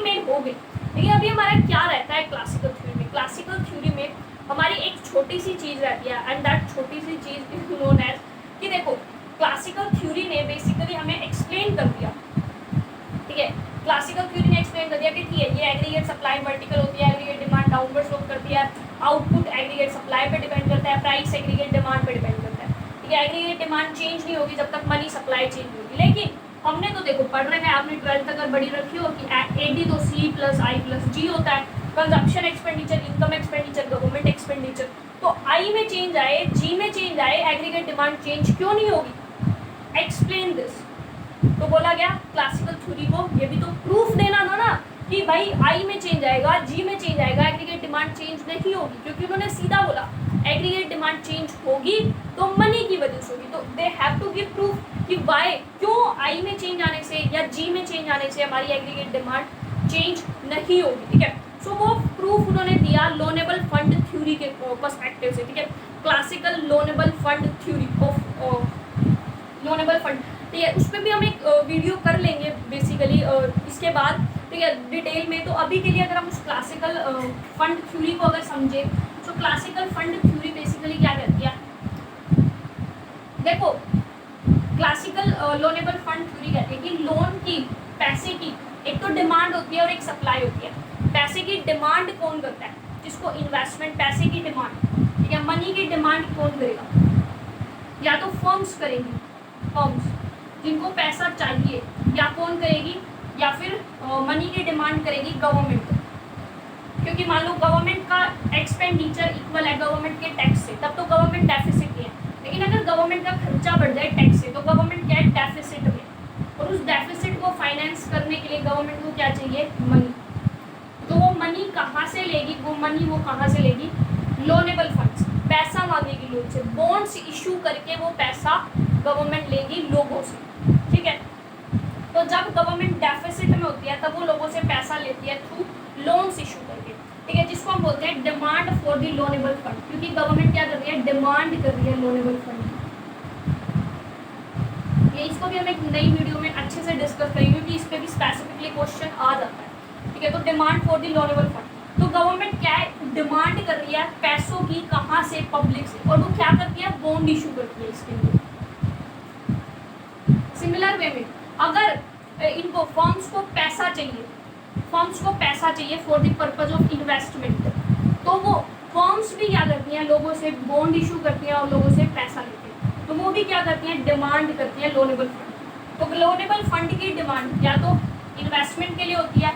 मेन हो गई। लेकिन अभी हमारा क्या रहता है क्लासिकल थ्योरी में? क्लासिकल थ्योरी में हमारी एक छोटी सी चीज़ रहती है एंड दैट छोटी सी चीज़ इज नोन एज कि देखो क्लासिकल थ्योरी ने बेसिकली हमें एक्सप्लेन कर दिया, ठीक है। क्लासिकल थ्योरी ने एक्सप्लेन कर दिया कि ठीक है ये एग्रीगेट सप्लाई वर्टिकल होती है, एग्रीगेट डिमांड डाउनवर्ड स्लोप करती है, आउटपुट एग्रीगेट सप्लाई पे डिपेंड करता है, प्राइस एग्रीगेट डिमांड पे डिपेंड करता है, ठीक है। एग्रीगेट डिमांड चेंज नहीं होगी जब तक मनी सप्लाई चेंज होगी। लेकिन हमने तो देखो पढ़ रहे हैं, आपने 12th अगर बड़ी रखी हो कि AD तो C plus I plus G होता है, consumption expenditure, income expenditure, government expenditure. तो I में चेंज आए, G में चेंज आए, एग्रीगेट डिमांड चेंज क्यों नहीं होगी? Explain this. तो बोला गया क्लासिकल थ्योरी को ये भी तो प्रूफ देना था ना कि भाई I में चेंज आएगा, G में चेंज आएगा, एग्रीगेट डिमांड चेंज नहीं होगी, क्योंकि उन्होंने सीधा बोला एग्रीगेट डिमांड चेंज होगी तो मनी की वजह से होगी। तो they have to give proof कि वाई, क्यों I में चेंज आने से या G में चेंज आने से हमारी एग्रीगेट डिमांड चेंज नहीं होगी, ठीक है। सो वो प्रूफ उन्होंने दिया लोनेबल फंड थ्योरी के पर्सपेक्टिव से, ठीक है। Classical loanable fund theory of loanable fund, ठीक है। उस पर भी हम एक वीडियो कर लेंगे बेसिकली इसके बाद, ठीक है, डिटेल में। तो अभी के लिए अगर हम उस क्लासिकल फंड थ्योरी को अगर समझे तो क्लासिकल फंड थ्योरी बेसिकली क्या कहती है? देखो क्लासिकल लोनेबल फंड थ्योरी कहती है कि लोन की, पैसे की एक तो डिमांड होती है और एक सप्लाई होती है। पैसे की डिमांड कौन करता है? जिसको इन्वेस्टमेंट, पैसे की डिमांड, ठीक है। मनी की डिमांड कौन करेगा? या तो फर्म्स करेंगी, फर्म्स जिनको पैसा चाहिए, या कौन करेगी? या फिर मनी की डिमांड करेगी गवर्नमेंट, क्योंकि मान लो गवर्नमेंट का एक्सपेंडिचर इक्वल है गवर्नमेंट के टैक्स से, तब तो गवर्नमेंट डेफिसिट में है। लेकिन अगर गवर्नमेंट का खर्चा बढ़ जाए टैक्स से तो गवर्नमेंट क्या है? डेफिसिट में। और उस डेफिसिट को फाइनेंस करने के लिए गवर्नमेंट को क्या चाहिए? मनी। तो वो मनी कहाँ से लेगी? वो कहाँ से लेगी? लोनेबल फंड्स, पैसा मांगेगी लोग से, बॉन्ड्स इशू करके वो पैसा गवर्नमेंट लेगी लोगों से, ठीक है। तो जब गवर्नमेंट डेफिसिट में होती है तब वो लोगों से पैसा लेती है थ्रू लोन्स इशू करके, ठीक है, जिसको हम बोलते हैं demand for the loanable fund, क्योंकि गवर्नमेंट क्या कर रही है? डिमांड कर रही है लोनेबल फंड। ये इसको भी हम एक नई वीडियो में अच्छे से डिस्कस करेंगे क्योंकि इस पर भी स्पेसिफिकली क्वेश्चन आ जाता है, ठीक है। तो demand for the loanable fund, तो गवर्नमेंट क्या है? डिमांड कर रही है पैसों की, कहाँ से? पब्लिक से, और वो क्या करती है? बॉन्ड इशू करती है इसके लिए। सिमिलर वे में अगर इनको फर्म्स को पैसा चाहिए for the purpose of investment, तो वो फर्म्स भी क्या करती हैं? लोगों से बॉन्ड इशू करती हैं और लोगों से पैसा लेती हैं। तो वो भी क्या करती हैं? डिमांड करती हैं लोनेबल फंड। तो लोनेबल फंड की डिमांड या तो इन्वेस्टमेंट के लिए होती है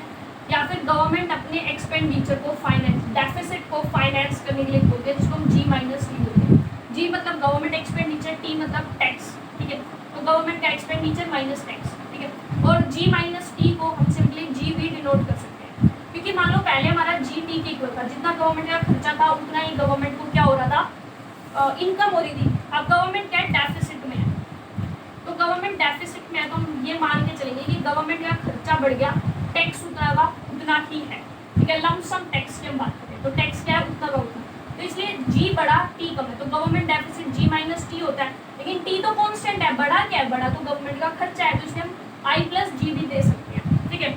या फिर गवर्नमेंट अपने एक्सपेंडिचर को फाइनेंस, डेफिसिट को फाइनेंस करने के लिए बोलते हैं, जिसको हम G माइनस T बोलते हैं। G मतलब गवर्नमेंट एक्सपेंडिचर, T मतलब टैक्स, ठीक है। तो गवर्नमेंट का एक्सपेंडिचर माइनस टैक्स, ठीक है। और G माइनस T को हम सिंपली G भी डिनोट कर सकते हैं, क्योंकि मान लो पहले हमारा GT के इक्वल था, जितना गवर्नमेंट का खर्चा था उतना ही गवर्नमेंट को क्या हो रहा था? इनकम हो रही थी। अब गवर्नमेंट क्या है? डेफिसिट में है। तो गवर्नमेंट डेफिसिट में है तो हम ये मान के चलेंगे कि गवर्नमेंट का खर्चा बढ़ गया, टैक्स उतना ही है, ठीक है। लम सम टैक्स की हम बात करें तो टैक्स क्या है? उतना का उतना। तो इसलिए G बड़ा, T कम है, तो government deficit G minus T होता है। लेकिन T तो कांस्टेंट है, बड़ा क्या है? बड़ा तो गवर्नमेंट का खर्चा है, तो इसलिए हम I प्लस G भी दे सकते हैं, ठीक है।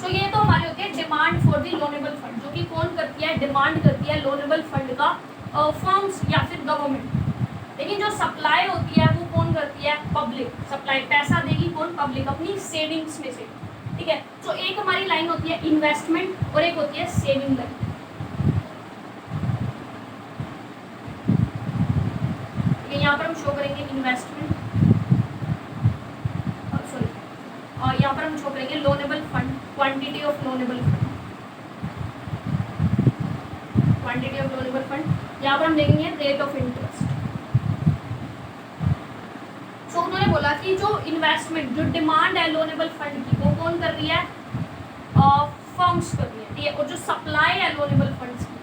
सो ये तो हमारी होती है demand for the loanable fund, जो कि कौन करती है? डिमांड करती है लोनेबल फंड का फर्म्स या फिर गवर्नमेंट। लेकिन जो सप्लाई होती है वो कौन करती है? पब्लिक। सप्लाई पैसा देगी कौन? पब्लिक, अपनी सेविंग्स में से, ठीक है। तो एक हमारी लाइन होती है इन्वेस्टमेंट और एक होती है सेविंग लाइन। यहाँ पर हम शो करेंगे इन्वेस्टमेंट, सॉरी, और यहाँ पर हम शो करेंगे loanable fund, quantity of loanable fund, quantity of loanable fund. यहाँ पर हम देखेंगे रेट ऑफ इंटरेस्ट, बोला कि जो इन्वेस्टमेंट, जो डिमांड है लोनेबल फंड की, वो कौन कर रही है? फर्म्स कर रही है, ठीक है। और जो सप्लाई है लोनेबल फंड्स की,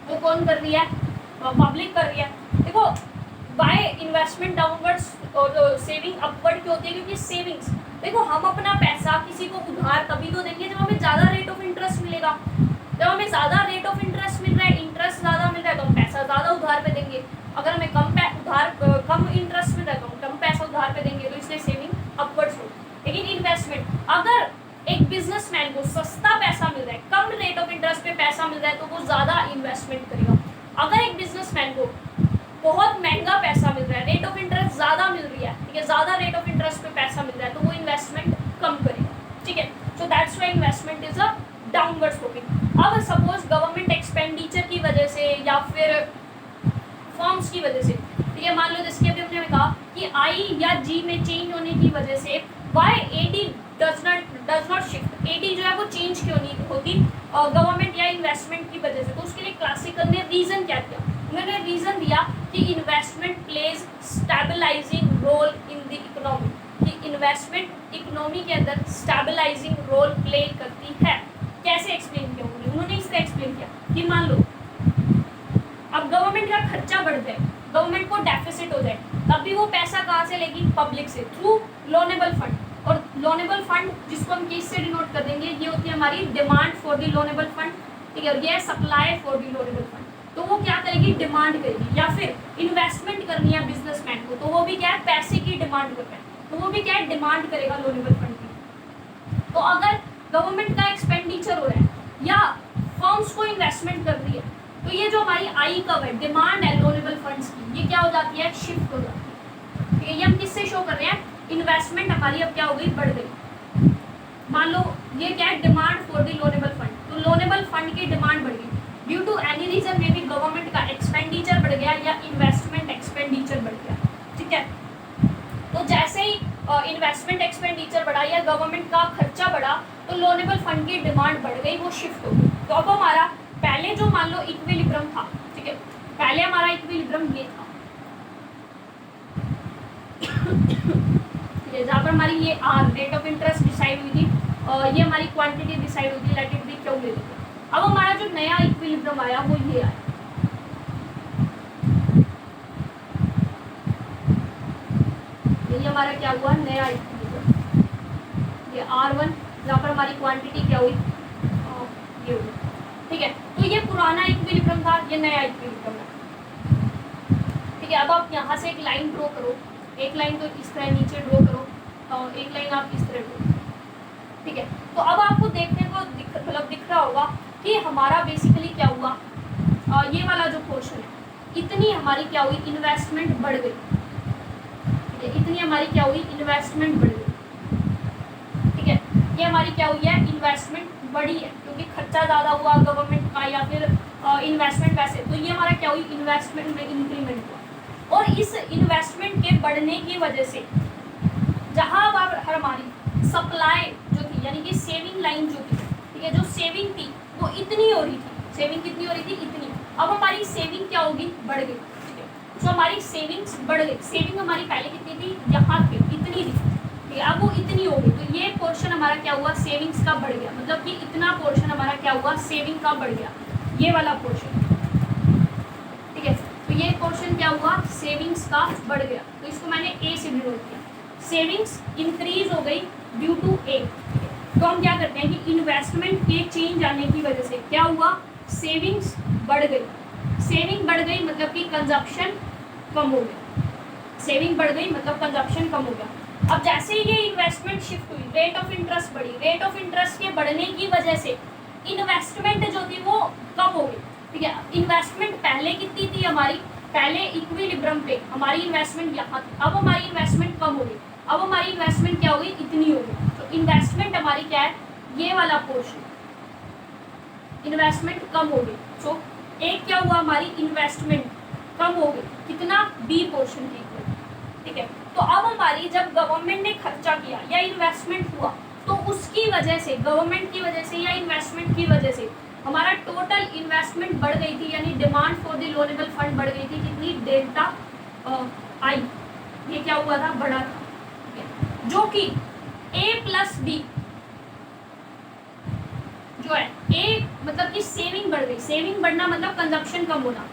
वो कौन कर रही है? पब्लिक कर रही है। देखो, बाय इन्वेस्टमेंट डाउनवर्ड्स और सेविंग अपवर्ड क्यों होती है? क्योंकि सेविंग्स, देखो हम अपना पैसा किसी को उधार तभी तो देंगे जब हमें ज़्यादा रेट ऑफ इंटरेस्ट मिलेगा। जब हमें ज़्यादा रेट ऑफ इंटरेस्ट मिल रहा है, इंटरेस्ट ज़्यादा मिल रहा है, तो हम पैसा ज़्यादा उधार पे देंगे। अगर हमें कम इंटरेस्ट मिल रहा है तो हम कम पैसा उधार पे देंगे, तो इसलिए सेविंग अपवर्ड्स हो। लेकिन इन्वेस्टमेंट, अगर एक बिजनेसमैन को सस्ता पैसा मिल रहा है, कम रेट ऑफ इंटरेस्ट पे पैसा मिल रहा है, तो वो ज़्यादा इन्वेस्टमेंट करेगा। अगर एक बिजनेसमैन को बहुत महंगा पैसा मिल रहा है, रेट ऑफ इंटरेस्ट ज़्यादा मिल रही है, ठीक है, ज़्यादा रेट ऑफ इंटरेस्ट पे पैसा मिल रहा है, तो वो इन्वेस्टमेंट कम करेगा, ठीक है। So that's why investment is a downward sloping. अब सपोज गवर्नमेंट एक्सपेंडिचर की वजह से या फिर फॉर्म्स की वजह से, ठीक है, मान लो जैसे अभी हमने कहा कि आई या जी में चेंज होने की वजह से why AD does not shift, AD जो है वो चेंज क्यों नहीं होती गवर्नमेंट या इन्वेस्टमेंट की वजह से? तो उसके लिए क्लासिकल ने रीज़न क्या दिया? उन्होंने रीज़न दिया कि investment plays stabilising role in the economy, कि इन्वेस्टमेंट इकोनॉमी के अंदर स्टेबलाइजिंग रोल प्ले करती है। कैसे एक्सप्लेन किया उन्होंने इससे एक्सप्लेन किया कि मान लो अब गवर्नमेंट का खर्चा बढ़ जाए, गवर्नमेंट को डेफिसिट हो जाए, तब भी वो पैसा कहाँ से लेगी? पब्लिक से, थ्रू लोनेबल फंड। और लोनेबल फंड जिसको हम किस से डिनोट कर देंगे, ये होती है हमारी demand for the loanable fund, ठीक है, और ये है supply for the loanable fund. तो वो क्या करेगी? डिमांड करेगी। या फिर इन्वेस्टमेंट करनी है बिजनेसमैन को, तो वो भी क्या है? पैसे की डिमांड कर रहा है, तो वो भी क्या है? डिमांड करेगा लोनेबल फंड की। तो अगर गवर्नमेंट का एक्सपेंडिचर हो रहा है या फर्म्स को इन्वेस्टमेंट कर रही है, तो ये जो हमारी आई कब है, डिमांड है लोनेबल फंड्स की, ये क्या हो जाती है? शिफ्ट हो जाती है, ठीक है। ये हम किससे शो कर रहे हैं? इन्वेस्टमेंट हमारी अब क्या हो गई? बढ़ गई। मान लो ये क्या है? Demand for the loanable fund, तो लोनेबल फंड की डिमांड बढ़ गई ड्यू टू एनी रीजन, में भी गवर्नमेंट का एक्सपेंडिचर बढ़ गया या इन्वेस्टमेंट एक्सपेंडिचर बढ़ गया, ठीक है। तो जैसे ही इन्वेस्टमेंट एक्सपेंडिचर बढ़ा या गवर्नमेंट का खर्चा बढ़ा, तो लोनेबल फंड की डिमांड बढ़ गई, वो शिफ्ट हो गई। तो अब हमारा पहले जो मान लो इक्विलिब्रियम था, ठीक है, पहले हमारा इक्विलिब्रियम ये था, जहाँ पर हमारी ये R rate of interest decide हुई थी, ये हमारी क्वांटिटी डिसाइड हुई थी, लेट इट बी क्यू ले ली। अब हमारा जो नया इक्विलिब्रियम आया वो ये आया, ये हमारा क्या हुआ? नया इक्विलिब्रियम, ये R1, जहाँ पर हमारी क्वांटिटी क्या हुई? ये हुई, ठीक है। तो ये पुराना इक्विलिब्रियम था, ये नया इक्विलिब्रियम है, ठीक है। अब आप यहाँ से एक लाइन ड्रॉ करो, एक लाइन तो इस तरह नीचे ड्रॉ करो और एक लाइन आप इस तरह ड्रॉ, ठीक है। तो अब आपको देखने को मतलब दिख रहा होगा कि हमारा बेसिकली क्या हुआ, ये वाला जो पोर्शन है, इतनी हमारी क्या हुई? इन्वेस्टमेंट बढ़ गई, ठीक है, इतनी हमारी क्या हुई? इन्वेस्टमेंट बढ़ गई, ठीक है। ये हमारी क्या हुई है? इन्वेस्टमेंट बढ़ी है, क्योंकि खर्चा ज़्यादा हुआ गवर्नमेंट का या फिर इन्वेस्टमेंट पैसे, तो ये हमारा क्या हुई? इन्वेस्टमेंट में इंक्रीमेंट हुआ। और इस इन्वेस्टमेंट के बढ़ने की वजह से जहाँ पर हमारी सप्लाई जो थी, यानी कि सेविंग लाइन जो थी, ठीक है, जो सेविंग थी वो इतनी हो रही थी, सेविंग कितनी हो रही थी? इतनी। अब हमारी सेविंग क्या होगी? बढ़ गई, ठीक है। तो हमारी सेविंग्स बढ़ गई, सेविंग हमारी पहले कितनी थी? यहाँ पे इतनी थी, ठीक है, अब वो इतनी हो गई, तो ये पोर्शन हमारा क्या हुआ? सेविंग्स का बढ़ गया, मतलब कि इतना पोर्शन हमारा क्या हुआ? सेविंग का बढ़ गया, ये वाला पोर्शन, ठीक है। तो ये पोर्शन क्या हुआ? सेविंग्स का बढ़ गया, तो इसको मैंने ए से डिनोट किया। सेविंग्स इंक्रीज हो गई ड्यू टू ए, तो हम क्या करते हैं कि इन्वेस्टमेंट के चेंज आने की वजह से क्या हुआ? सेविंग्स बढ़ गई, सेविंग बढ़ गई मतलब कि कंजप्शन कम हो गया, सेविंग बढ़ गई मतलब कंजप्शन कम हो गया। अब जैसे ही ये इन्वेस्टमेंट शिफ्ट हुई, रेट ऑफ इंटरेस्ट बढ़ी, रेट ऑफ इंटरेस्ट के बढ़ने की वजह से इन्वेस्टमेंट जो थी वो कम हो गई, ठीक है। इन्वेस्टमेंट पहले कितनी थी हमारी? पहले इक्विलिब्रियम पे हमारी इन्वेस्टमेंट यहाँ थी, अब हमारी इन्वेस्टमेंट कम हो गई, अब हमारी इन्वेस्टमेंट क्या हो गई? इतनी हो गई। तो इन्वेस्टमेंट हमारी क्या है? ये वाला पोर्शन, इन्वेस्टमेंट कम हो गई। सो एक क्या हुआ? हमारी इन्वेस्टमेंट कम हो गई, कितना? बी पोर्शन की, ठीक है। तो अब हमारी जब गवर्नमेंट ने खर्चा किया या इन्वेस्टमेंट हुआ, तो उसकी वजह से, गवर्नमेंट की वजह से या इन्वेस्टमेंट की वजह से हमारा टोटल इन्वेस्टमेंट बढ़ गई थी, यानी demand for the loanable fund बढ़ गई थी, कितनी? डेल्टा आई, ये क्या हुआ था? बढ़ा था, जो कि ए प्लस बी जो है, ए मतलब कि सेविंग बढ़ गई, सेविंग बढ़ना मतलब कंजप्शन कम होना,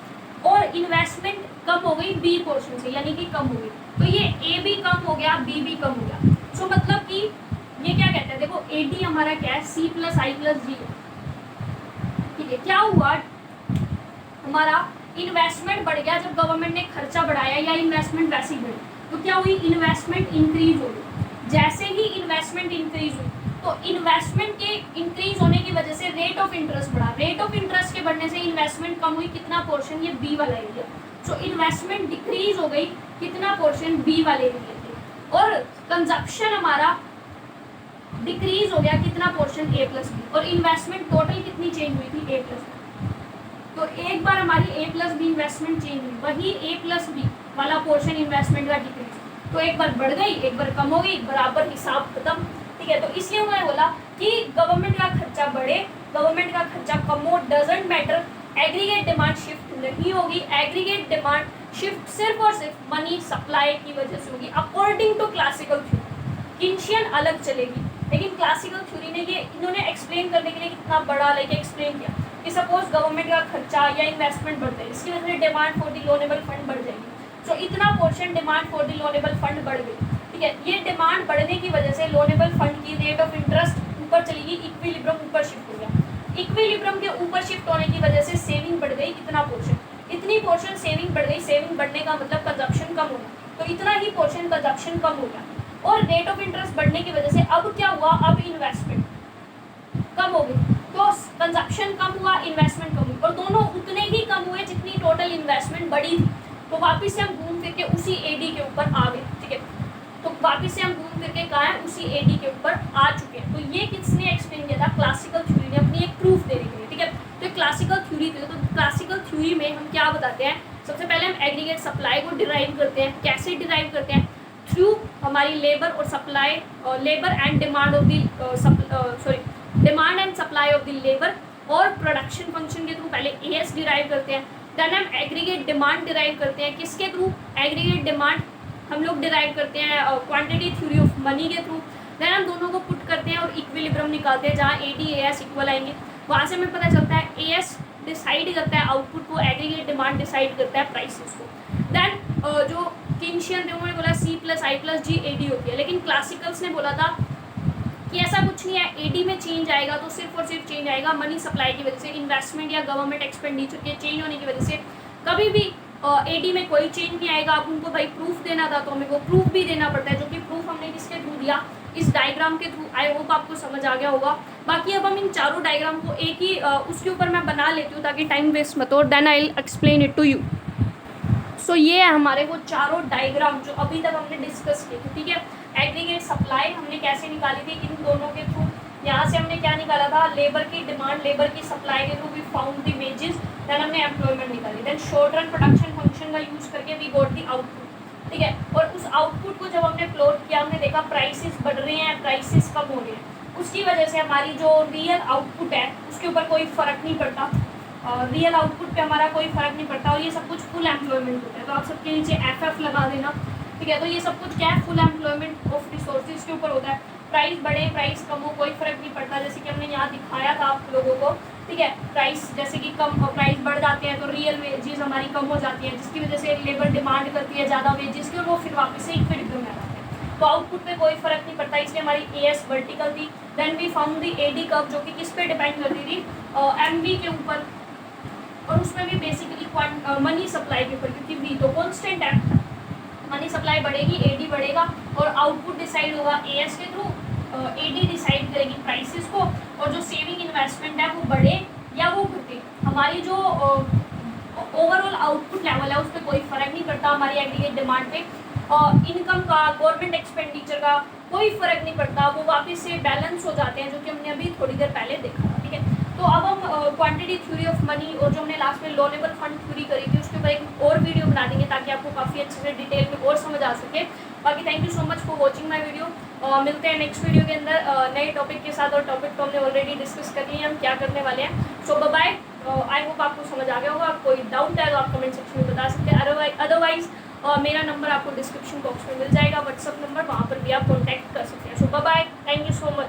और इन्वेस्टमेंट कम हो गई बी पोर्शन से, यानी कि कम हो गई। तो ये ए भी कम हो गया, बी भी कम हो गया। सो मतलब कि ये क्या कहते हैं, देखो ए डी हमारा क्या है, सी प्लस आई प्लस जी है, ठीक है। क्या हुआ, हमारा इन्वेस्टमेंट बढ़ गया जब गवर्नमेंट ने खर्चा बढ़ाया, या इन्वेस्टमेंट वैसे ही बढ़ी, तो क्या हुई, इन्वेस्टमेंट इंक्रीज हो गई। जैसे ही इन्वेस्टमेंट इंक्रीज हुई, तो इन्वेस्टमेंट के इंक्रीज होने की वजह से रेट ऑफ इंटरेस्ट बढ़ा, रेट ऑफ इंटरेस्ट के बढ़ने से इन्वेस्टमेंट कम हुई, कितना पोर्शन, ये बी वाला एरिया। सो इन्वेस्टमेंट डिक्रीज हो गई, कितना पोर्शन, बी वाले एरिया पे, और कंजप्शन हमारा डिक्रीज हो गया, कितना पोर्शन, ए प्लस बी, और इन्वेस्टमेंट टोटल कितनी चेंज हुई थी, ए प्लस बी। तो एक बार हमारी ए प्लस बी इन्वेस्टमेंट चेंज हुई, वही ए प्लस बी वाला पोर्शन इन्वेस्टमेंट का डिक्रीज, तो एक बार बढ़ गई, एक बार कम हो गई, बराबर हिसाब खत्म, ठीक है। तो इसलिए उन्होंने बोला कि गवर्नमेंट का खर्चा बढ़े, गवर्नमेंट का खर्चा कम हो, doesn't matter, aggregate demand shift नहीं होगी, एग्रीगेट डिमांड शिफ्ट सिर्फ और सिर्फ मनी सप्लाई की वजह से होगी, अकॉर्डिंग टू क्लासिकल थ्योरी। किंशियन अलग चलेगी, लेकिन क्लासिकल थ्योरी ने ये इन्होंने एक्सप्लेन करने के लिए कितना बड़ा लेके एक्सप्लेन किया कि सपोज गवर्नमेंट का खर्चा या इन्वेस्टमेंट बढ़ता है, इसकी वजह से demand for the loanable fund बढ़ जाएगी। सो इतना portion demand for the loanable fund बढ़ गई, ठीक है। ये डिमांड बढ़ने की वजह से लोनेबल फंड की रेट ऑफ इंटरेस्ट ऊपर चली गई, इक्विलिब्रियम ऊपर शिफ्ट हो गया, इक्विलिब्रियम के ऊपर शिफ्ट होने की वजह से सेविंग बढ़ गई, कितना पोर्शन, इतनी पोर्शन सेविंग बढ़ गई, सेविंग बढ़ने का मतलब कंजप्शन कम होना, तो इतना ही पोर्शन कंजप्शन कम हो गया, और रेट ऑफ इंटरेस्ट बढ़ने की वजह से अब क्या हुआ, अब इन्वेस्टमेंट कम हो गई, तो कंजप्शन कम हुआ, इन्वेस्टमेंट कम हुई, और दोनों उतने ही कम हुए जितनी टोटल इन्वेस्टमेंट बढ़ी थी। तो वापस से हम घूम फिर के उसी एडी के ऊपर आ गए, ठीक है। तो वापस से हम घूम फिर के कहाँ है, उसी एडी के ऊपर आ चुके हैं। तो ये किसने एक्सप्लेन किया था, क्लासिकल थ्योरी ने, अपनी एक प्रूफ देने के लिए, ठीक है। तो क्लासिकल थ्योरी थी, तो क्लासिकल थ्योरी में हम क्या बताते हैं, सबसे पहले हम एग्रीगेट सप्लाई को डिराइव करते हैं। कैसे डिराइव करते हैं, थ्रू हमारी लेबर और supply, labour and demand of the demand and supply of the labour, और प्रोडक्शन फंक्शन के थ्रू पहले एएस डिराइव करते हैं, देन हम एग्रीगेट डिमांड डिराइव करते हैं, किसके थ्रू, एग्रीगेट डिमांड हम लोग डिराइव करते हैं क्वांटिटी थ्योरी ऑफ मनी के थ्रू, देन हम दोनों को पुट करते हैं और इक्विलिब्रियम निकालते हैं, जहाँ एडी एएस इक्वल आएंगे, वहाँ से हमें पता चलता है एएस डिसाइड करता है आउटपुट को, एग्रीगेट डिमांड डिसाइड करता है प्राइसेस को। देन जो किंशियन थे उन्होंने बोला सी प्लस आई प्लस जी एडी होती है, लेकिन क्लासिकल्स ने बोला था कि ऐसा कुछ नहीं है, एडी में चेंज आएगा तो सिर्फ और सिर्फ चेंज आएगा मनी सप्लाई की वजह से, इन्वेस्टमेंट या गवर्नमेंट एक्सपेंडिचर के चेंज होने की वजह से, कभी भी एडी में कोई चेंज नहीं आएगा। अब उनको भाई प्रूफ देना था तो हमें वो प्रूफ भी देना पड़ता है, जो कि प्रूफ हमने किसके थ्रू दिया, इस डायग्राम के थ्रू। आई होप आपको समझ आ गया होगा। बाकी अब हम इन चारों डायग्राम को एक ही उसके ऊपर मैं बना लेती हूँ ताकि टाइम वेस्ट मत हो, then I will explain it to you. So ये है हमारे वो चारों डायग्राम जो अभी तक हमने डिस्कस किए थे, ठीक है। एग्रीगेट सप्लाई हमने कैसे निकाली थी, इन दोनों के थ्रू। यहाँ से हमने क्या निकाला था, लेबर की डिमांड, लेबर की सप्लाई के through we found the wages, then हमने एम्प्लॉयमेंट निकाली, then short run production function का यूज करके वी गॉट द आउटपुट, ठीक है। और उस आउटपुट को जब हमने प्लॉट किया, हमने देखा प्राइसेस बढ़ रहे हैं, प्राइसेस कम हो रहे हैं, उसकी वजह से हमारी जो रियल आउटपुट है उसके ऊपर कोई फर्क नहीं पड़ता, रियल आउटपुट पे हमारा कोई फर्क नहीं पड़ता, और ये सब कुछ फुल एम्प्लॉयमेंट होता है। तो आप सबके नीचे एफ लगा देना, ठीक है। तो ये सब कुछ क्या है, फुल एम्प्लॉयमेंट ऑफ रिसोर्सेज के ऊपर होता है। प्राइस बढ़े प्राइस कम हो कोई फर्क नहीं पड़ता, जैसे कि हमने यहाँ दिखाया था आप लोगों को, ठीक है। प्राइस जैसे कि कम प्राइस बढ़ जाते हैं तो रियल वेजेस हमारी कम हो जाती हैं, जिसकी वजह से लेबर डिमांड करती है ज़्यादा वेजेस की, और वो फिर वापस से इक्विलिब्रियम में आ जाते हैं। तो आउटपुट पे कोई फर्क नहीं पड़ता, इसलिए हमारी एएस वर्टिकल थी। Then we found the AD curve, जो कि किस पे डिपेंड करती थी, एमवी के ऊपर, और उसमें भी बेसिकली मनी सप्लाई के ऊपर, क्योंकि वी तो कॉन्स्टेंट है, मनी सप्लाई बढ़ेगी एडी बढ़ेगा, और आउटपुट डिसाइड होगा एएस के थ्रू, एडी डिसाइड करेगी प्राइसेस को, और जो सेविंग इन्वेस्टमेंट है वो बढ़े या वो घटे, हमारी जो ओवरऑल आउटपुट लेवल है उस पर कोई फर्क नहीं पड़ता, हमारी एग्रीगेट डिमांड पे, इनकम का, गवर्नमेंट एक्सपेंडिचर का कोई फर्क नहीं पड़ता, वो वापस से बैलेंस हो जाते हैं, जो कि हमने अभी थोड़ी देर पहले देखा था, ठीक है। तो अब हम क्वांटिटी थ्योरी ऑफ मनी और जो हमने लास्ट में लोनेबल फंड थ्योरी करी थी उसके ऊपर एक और वीडियो बना देंगे, ताकि आपको काफ़ी अच्छे से डिटेल में और समझ आ सके। बाकी thank you so much for watching my video. मिलते हैं नेक्स्ट वीडियो के अंदर नए टॉपिक के साथ, और टॉपिक तो हमने ऑलरेडी डिस्कस कर लिया, हम क्या करने वाले हैं। सो बाय, आई होप आपको समझ आ गया होगा। कोई डाउट है तो आप कमेंट सेक्शन में बता सकते हैं, अदरवाइज मेरा नंबर आपको डिस्क्रिप्शन बॉक्स में मिल जाएगा, व्हाट्सअप नंबर, वहाँ पर भी आप कॉन्टैक्ट कर सकते हैं। So bye bye, thank you so much.